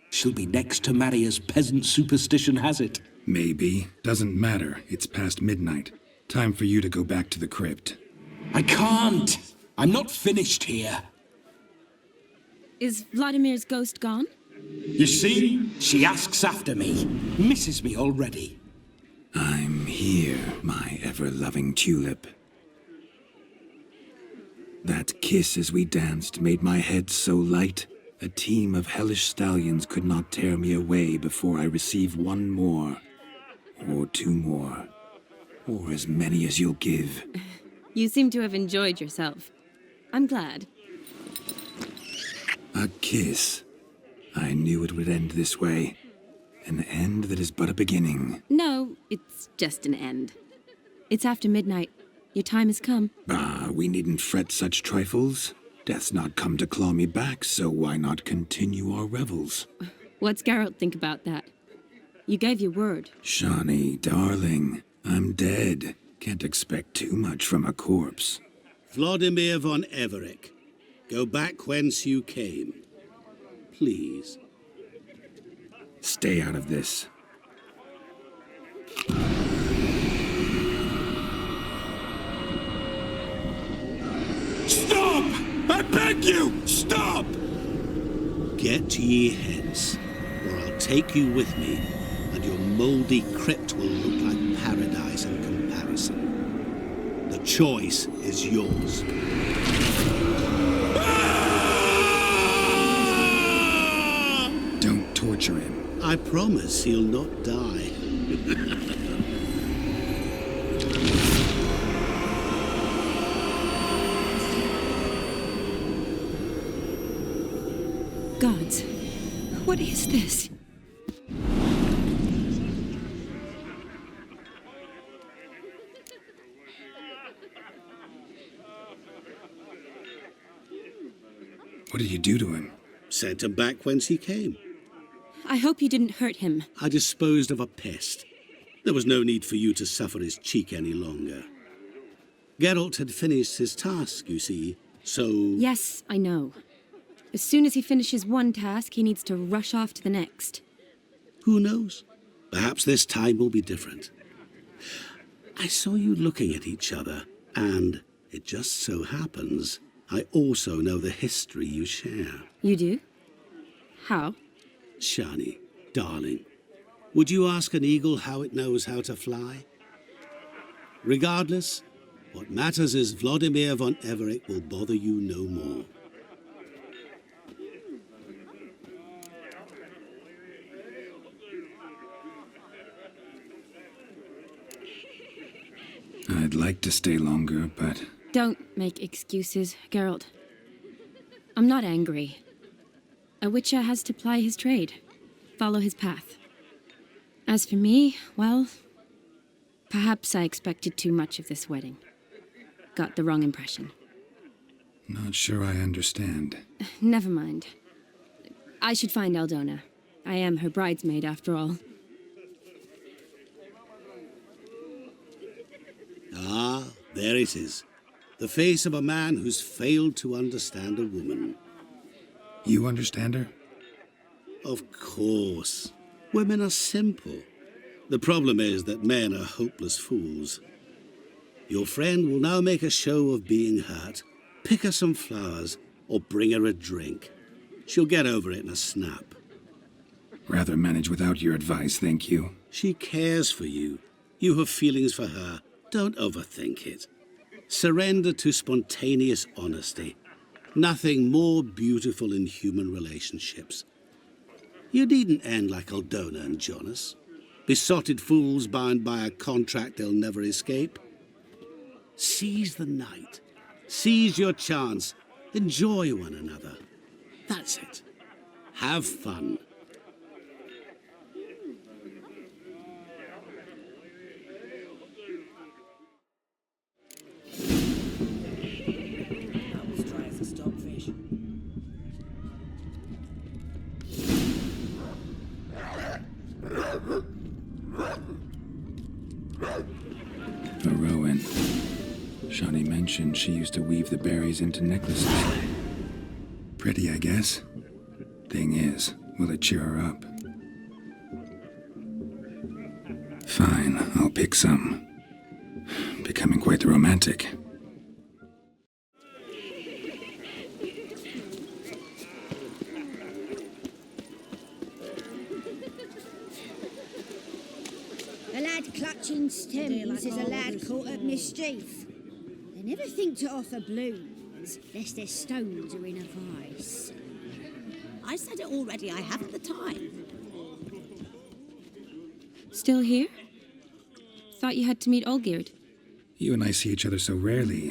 P: She'll be next to marry as peasant superstition has it.
C: Maybe. Doesn't matter. It's past midnight. Time for you to go back to the crypt.
P: I can't. I'm not finished here.
A: Is Vladimir's ghost gone?
P: You see? She asks after me. Misses me already.
C: I'm here, my ever-loving tulip. That kiss as we danced made my head so light, a team of hellish stallions could not tear me away before I receive one more, or two more, or as many as you'll give.
A: You seem to have enjoyed yourself. I'm glad.
C: A kiss. I knew it would end this way. An end that is but a beginning.
A: No, it's just an end. It's after midnight. Your time has come.
C: Ah, we needn't fret such trifles. Death's not come to claw me back, so why not continue our revels?
A: What's Geralt think about that? You gave your word.
C: Shani, darling, I'm dead. Can't expect too much from a corpse.
D: Vladimir von Everec, go back whence you came. Please.
C: Stay out of this.
P: Stop! I beg you! Stop!
D: Get ye hence, or I'll take you with me, and your mouldy crypt will look like paradise in comparison. The choice is yours.
C: Don't torture him.
D: I promise he'll not die.
A: Gods, what is this?
C: What did you do to him?
D: Sent him back whence he came.
A: I hope you didn't hurt him.
D: I disposed of a pest. There was no need for you to suffer his cheek any longer. Geralt had finished his task, you see, so...
A: Yes, I know. As soon as he finishes one task, he needs to rush off to the next.
D: Who knows? Perhaps this time will be different. I saw you looking at each other, and it just so happens I also know the history you share.
A: You do? How?
D: Shani, darling, would you ask an eagle how it knows how to fly? Regardless, what matters is Vladimir von Everec will bother you no more.
C: I'd like to stay longer, but
A: Don't make excuses, Geralt. I'm not angry. A witcher has to ply his trade, follow his path. As for me, well, perhaps I expected too much of this wedding. Got the wrong impression.
C: not sure I understand.
A: Never mind. I should find Aldona. I am her bridesmaid, after all.
D: Ah, there it is. The face of a man who's failed to understand a woman.
C: You understand her?
D: Of course. Women are simple. The problem is that men are hopeless fools. Your friend will now make a show of being hurt, pick her some flowers, or bring her a drink. She'll get over it in a snap.
C: Rather manage without your advice, thank you.
D: She cares for you. You have feelings for her. Don't overthink it. Surrender to spontaneous honesty. Nothing more beautiful in human relationships. You needn't end like Aldona and Jonas. Besotted fools bound by a contract they'll never escape. Seize the night. Seize your chance. Enjoy one another. That's it. Have fun.
C: Rowan. Shani mentioned she used to weave the berries into necklaces. Pretty, I guess. Thing is, will it cheer her up? Fine, I'll pick some. Becoming quite the romantic.
F: A lad clutching stems is a lad caught at mischief. They never think to offer blooms, lest their stones are in a vice.
N: I said it already, I haven't the time.
A: Still here? Thought you had to meet Olgierd.
C: You and I see each other so rarely.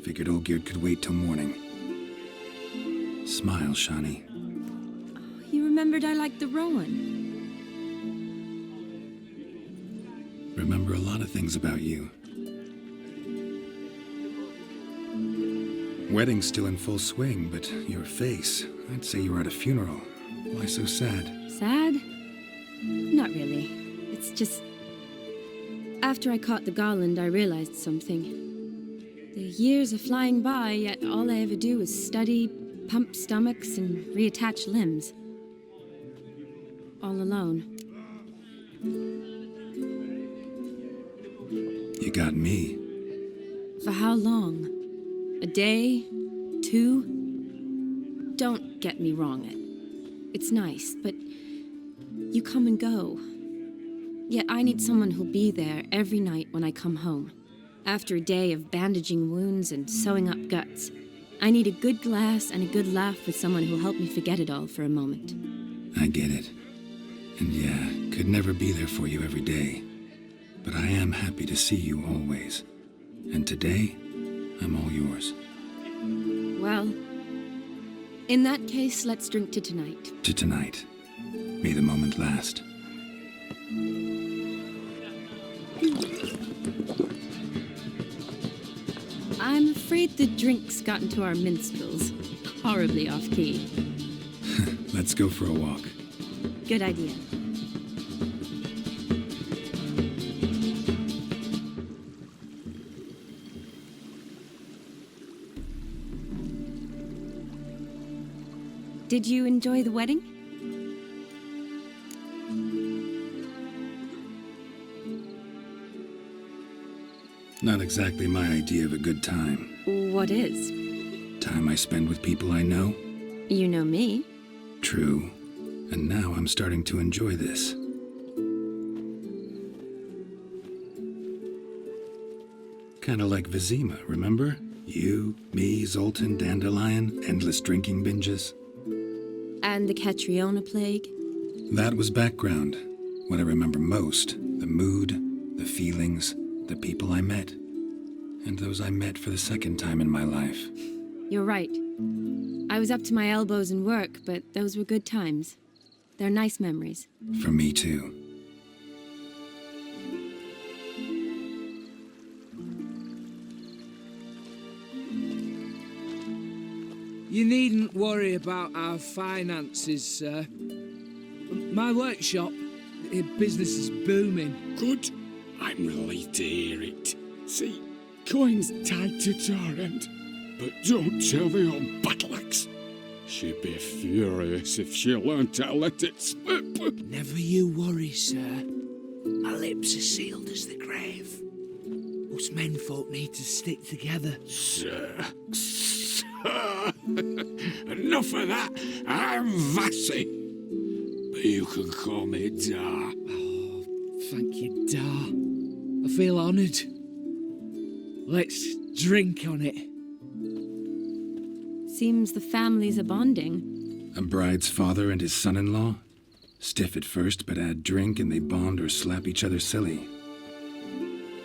C: Figured Olgierd could wait till morning. Smile, Shani.
A: You remembered I liked the Rowan.
C: Remember a lot of things about you. Wedding's still in full swing, but your face, I'd say you were at a funeral. Why so sad?
A: Sad? Not really. It's just... After I caught the garland, I realized something. The years are flying by, yet all I ever do is study, pump stomachs, and reattach limbs. All alone.
C: You got me.
A: For how long? A day? 2? Don't get me wrong. It's nice, but you come and go. Yet I need someone who'll be there every night when I come home. After a day of bandaging wounds and sewing up guts, I need a good glass and a good laugh with someone who'll help me forget it all for a moment.
C: I get it. And yeah, could never be there for you every day. But I am happy to see you always. And today, I'm all yours.
A: Well, in that case, let's drink to tonight.
C: To tonight. May the moment last.
A: I'm afraid the drinks got into our minstrels. Horribly off-key.
C: Let's go for a walk.
A: Good idea. Did you enjoy the wedding?
C: Not exactly my idea of a good time.
A: What is?
C: Time I spend with people I know.
A: You know me.
C: True. And now I'm starting to enjoy this. Kinda like Vizima, remember? You, me, Zoltan, Dandelion, endless drinking binges.
A: And the Catriona plague?
C: That was background. What I remember most, the mood, the feelings, the people I met. and those I met for the second time in my life.
A: You're right. I was up to my elbows in work, but those were good times. They're nice memories.
C: For me, too.
E: You needn't worry about our finances, sir. My workshop, business is booming.
I: Good. I'm relieved to hear it. See, coin's tied to Torrent, but don't tell the old battle-axe. She'd be furious if she learned to let it slip.
E: Never you worry, sir. My lips are sealed as the grave. Us menfolk need to stick together.
I: Sir. Enough of that. I'm Vassy. But you can call me Dar.
E: Oh, thank you, Dar. I feel honoured. Let's drink on it.
A: Seems the families are bonding.
C: A bride's father and his son-in-law? Stiff at first, but add drink and they bond or slap each other silly.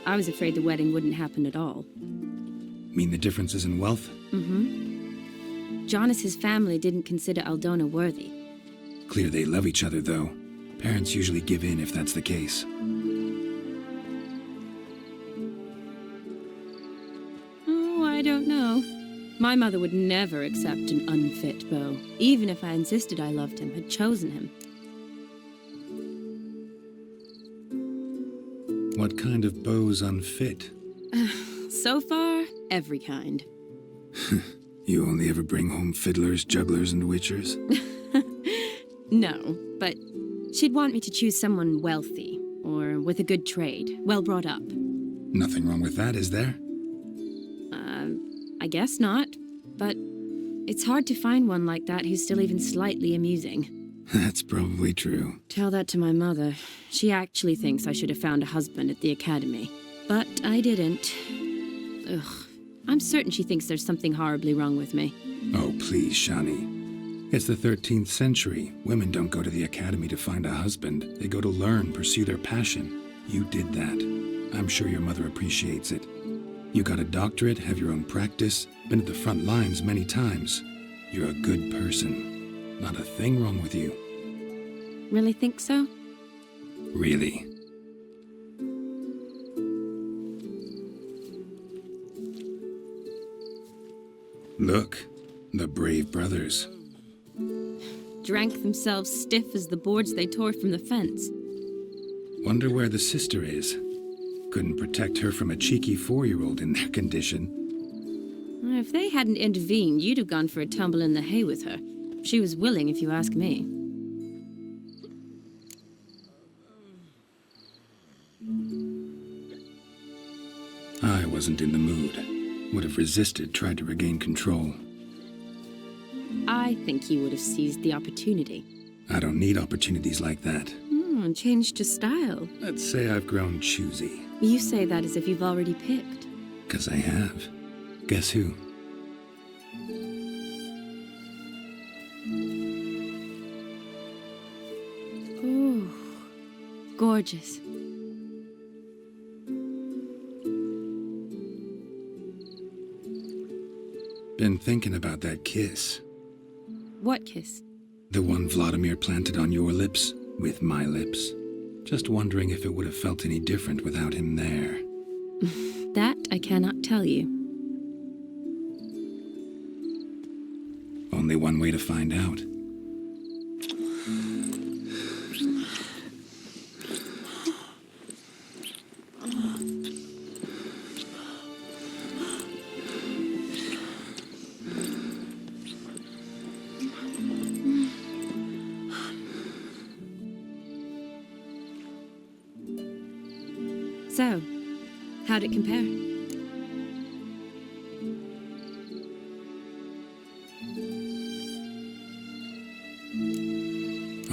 A: I was afraid the wedding wouldn't happen at all.
C: Mean the differences in wealth?
A: Mm-hmm. Jonas's family didn't consider Aldona worthy.
C: Clear they love each other, though. Parents usually give in if that's the case.
A: Oh, I don't know. My mother would never accept an unfit beau, even if I insisted I loved him, had chosen him.
C: What kind of beau's unfit?
A: So far, every kind.
C: You only ever bring home fiddlers, jugglers, and witchers?
A: No, but she'd want me to choose someone wealthy, or with a good trade, well brought up.
C: Nothing wrong with that, is there?
A: I guess not, but it's hard to find one like that who's still even slightly amusing.
C: That's probably true.
A: Tell that to my mother. She actually thinks I should have found a husband at the academy. But I didn't. Ugh. I'm certain she thinks there's something horribly wrong with me.
C: Oh, please, Shani. It's the 13th century. Women don't go to the academy to find a husband. They go to learn, pursue their passion. You did that. I'm sure your mother appreciates it. You got a doctorate, have your own practice, been at the front lines many times. You're a good person. Not a thing wrong with you.
A: Really think so?
C: Really. Look, the brave brothers.
A: Drank themselves stiff as the boards they tore from the fence.
C: Wonder where the sister is. Couldn't protect her from a cheeky 4-year-old in their condition.
A: If they hadn't intervened, you'd have gone for a tumble in the hay with her. She was willing, if you ask me.
C: I wasn't in the mood. Would have resisted, tried to regain control.
A: I think you would have seized the opportunity.
C: I don't need opportunities like that.
A: And changed your style.
C: Let's say I've grown choosy.
A: You say that as if you've already picked.
C: 'Cause I have. Guess who?
A: Oh, gorgeous.
C: Been thinking about that kiss.
A: What kiss?
C: The one Vladimir planted on your lips, with my lips. Just wondering if it would have felt any different without him there.
A: That I cannot tell you.
C: Only one way to find out.
A: So, how'd it compare?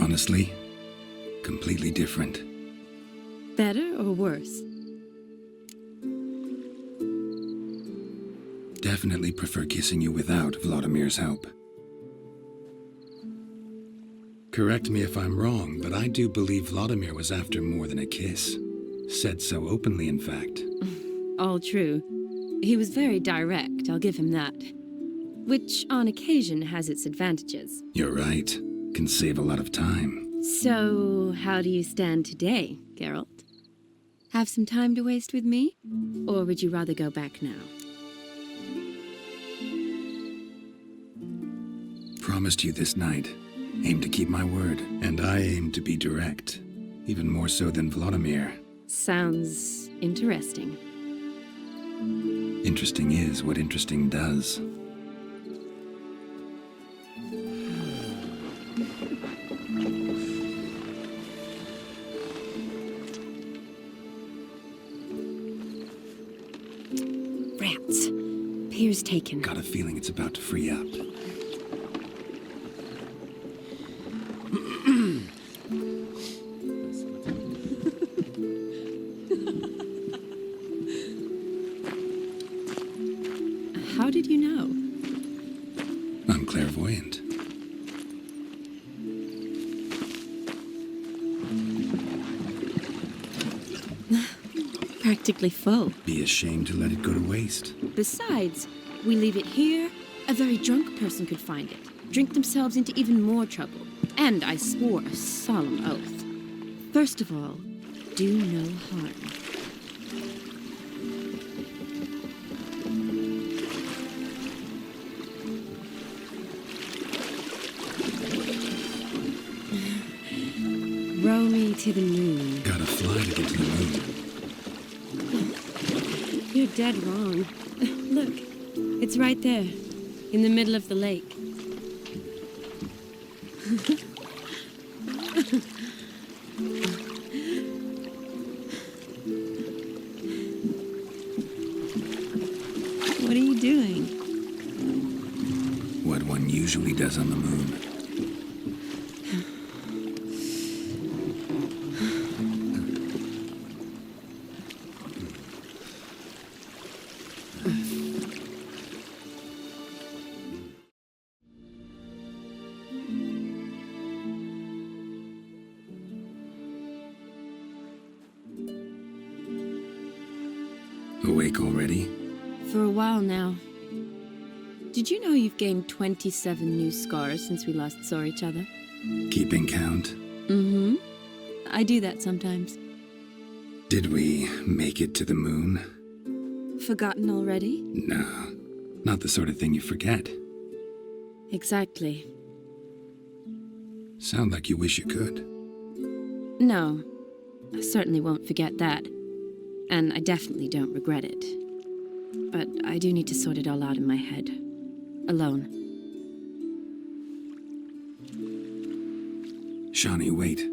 C: Honestly, completely different.
A: Better or worse?
C: Definitely prefer kissing you without Vladimir's help. Correct me if I'm wrong, but I do believe Vladimir was after more than a kiss. Said so openly, in fact.
A: All true. He was very direct, I'll give him that. Which, on occasion, has its advantages.
C: You're right. Can save a lot of time.
A: So, how do you stand today, Geralt? Have some time to waste with me? Or would you rather go back now?
C: Promised you this night. Aim to keep my word. And I aim to be direct. Even more so than Vladimir.
A: Sounds interesting.
C: Interesting is what interesting does.
A: Rats. Pier's taken.
C: Got a feeling it's about to free up.
A: How did you know?
C: I'm clairvoyant.
A: Practically full.
C: Be ashamed to let it go to waste.
A: Besides, we leave it here, a very drunk person could find it, drink themselves into even more trouble. And I swore a solemn oath. First of all, do no harm. Row me to the moon.
C: Gotta fly to get to the moon.
A: You're dead wrong. Look, it's right there, in the middle of the lake. What are you doing?
C: What one usually does on the moon. Awake already?
A: For a while now. Did you know you've gained 27 new scars since we last saw each other?
C: Keeping count?
A: Mm-hmm. I do that sometimes.
C: Did we make it to the moon?
A: Forgotten already?
C: No, not the sort of thing you forget.
A: Exactly.
C: Sound like you wish you could.
A: No, I certainly won't forget that. And I definitely don't regret it. But I do need to sort it all out in my head. Alone.
C: Shani, wait.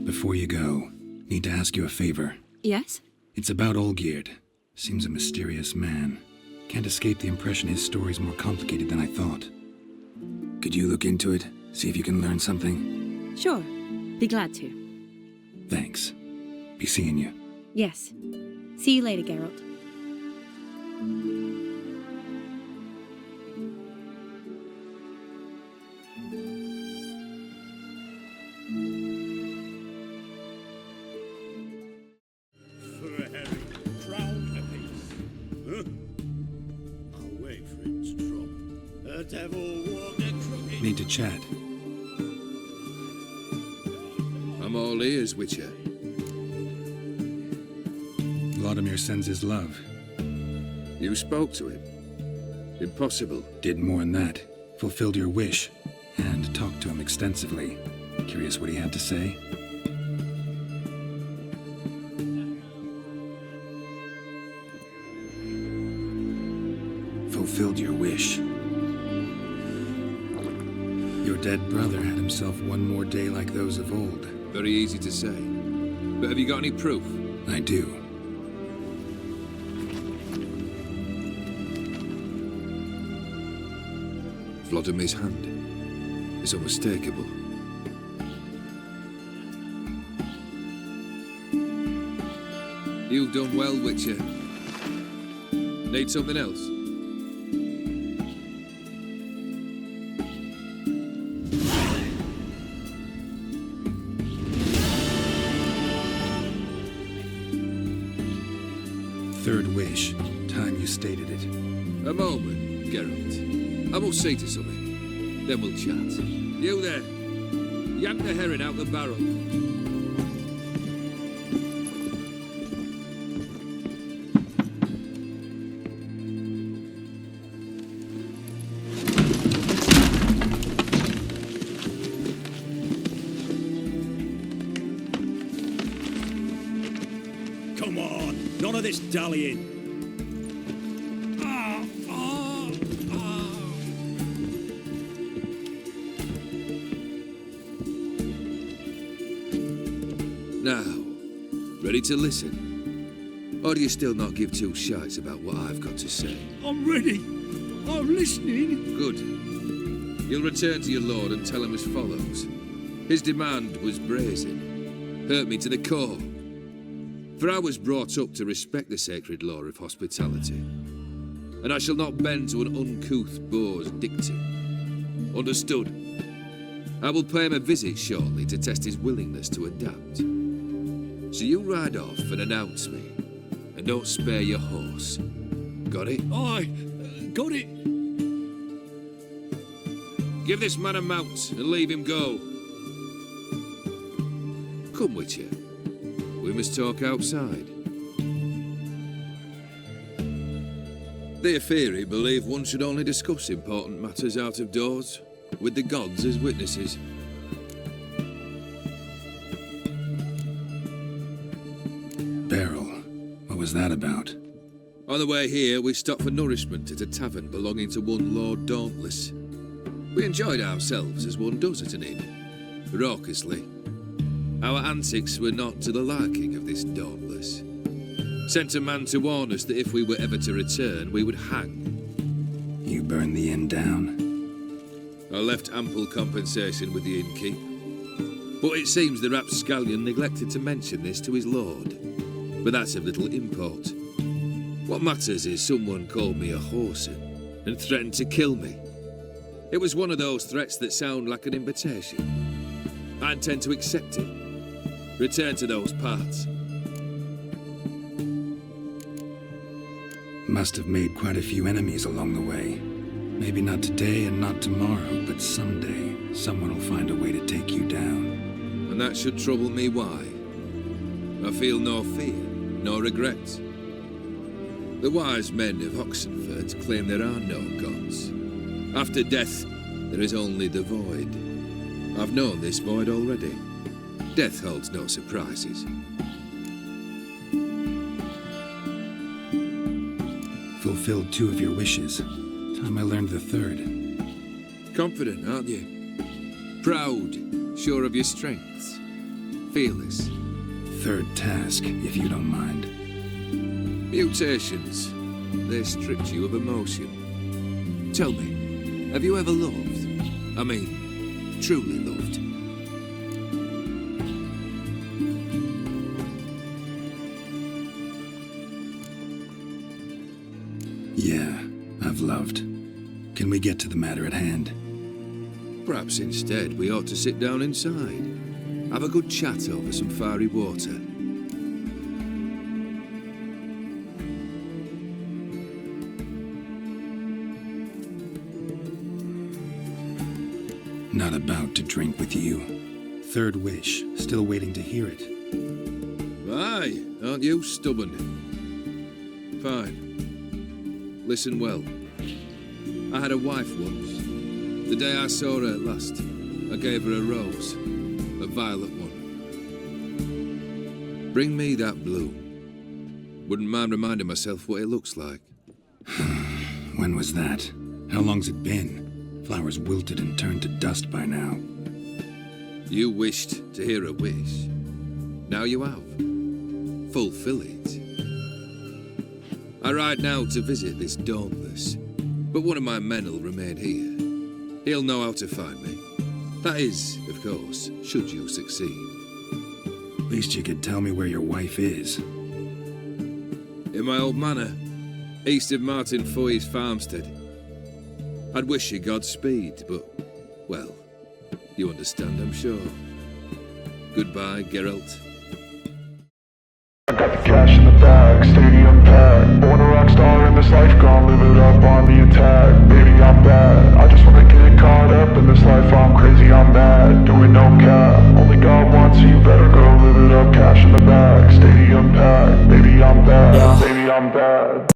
C: Before you go, need to ask you a favor.
A: Yes?
C: It's about Olgierd. Seems a mysterious man. Can't escape the impression his story's more complicated than I thought. Could you look into it? See if you can learn something?
A: Sure. Be glad to.
C: Thanks. Be seeing you.
A: Yes. See you later, Geralt.
D: For a herring, crown apiece. Huh? I'll wait for it to drop. A devil walked a crooked...
C: Need to chat.
Q: I'm all ears, Witcher.
C: Vladimir sends his love.
Q: You spoke to him? Impossible.
C: Did more than that. Fulfilled your wish. And talked to him extensively. Curious what he had to say? Fulfilled your wish. Your dead brother had himself one more day like those of old.
Q: Very easy to say. But have you got any proof?
C: I do.
Q: Vladimir's hand. It's unmistakable. You've done well, Witcher. Need something else?
C: Third wish, time you stated it.
Q: A moment, Geralt. I must say to something. Then we'll chat. You there. Yank the herring out the barrel.
R: Come on, none of this dallying.
Q: Now, ready to listen? Or do you still not give two shites about what I've got to say?
R: I'm ready. I'm listening.
Q: Good. You'll return to your lord and tell him as follows. His demand was brazen. Hurt me to the core. For I was brought up to respect the sacred law of hospitality. And I shall not bend to an uncouth boor's dictum. Understood? I will pay him a visit shortly to test his willingness to adapt. So you ride off and announce me. And don't spare your horse. Got it?
R: Aye, got it.
Q: Give this man a mount and leave him go. Come, Witcher. We must talk outside. The Aetheri believe one should only discuss important matters out of doors, with the gods as witnesses.
C: Beryl, what was that about?
Q: On the way here, we stopped for nourishment at a tavern belonging to one Lord Dauntless. We enjoyed ourselves as one does at an inn, raucously. Our antics were not to the liking of this Dauntless. Sent a man to warn us that if we were ever to return, we would hang.
C: You burned the inn down?
Q: I left ample compensation with the innkeep. But it seems the rapscallion neglected to mention this to his lord. But that's of little import. What matters is someone called me a whoreson and threatened to kill me. It was one of those threats that sound like an invitation. I intend to accept it. Return to those parts.
C: Must have made quite a few enemies along the way. Maybe not today and not tomorrow, but someday someone will find a way to take you down.
Q: And that should trouble me why? I feel no fear, no regret. The wise men of Oxenford claim there are no gods. After death, there is only the void. I've known this void already. Death holds no surprises.
C: Fulfilled 2 of your wishes. Time I learned the 3rd.
Q: Confident, aren't you? Proud, sure of your strengths. Fearless.
C: 3rd task, if you don't mind.
Q: Mutations. They stripped you of emotion. Tell me, have you ever loved? I mean, truly loved?
C: Yeah, I've loved. Can we get to the matter at hand?
Q: Perhaps instead we ought to sit down inside. Have a good chat over some fiery water.
C: Not about to drink with you. 3rd wish, still waiting to hear it.
Q: Aye, aren't you stubborn? Fine. Listen well. I had a wife once. The day I saw her last, I gave her a rose, a violet one. Bring me that blue. Wouldn't mind reminding myself what it looks like.
C: When was that? How long's it been? Flowers wilted and turned to dust by now.
Q: You wished to hear a wish. Now you have. Fulfill it. I ride now to visit this Dauntless, but one of my men will remain here. He'll know how to find me. That is, of course, should you succeed.
C: At least you could tell me where your wife is.
Q: In my old manor, east of Martin Foy's farmstead. I'd wish you Godspeed, but, well, you understand, I'm sure. Goodbye, Geralt.
S: I got the cash in the bag, stadium packed, born a rock star. life, gonna live it up on the attack. Baby, I'm bad. I just wanna get caught up in this life. I'm crazy, I'm mad. Doing no cap. Only God wants you, better go live it up. Cash in the bag, stadium.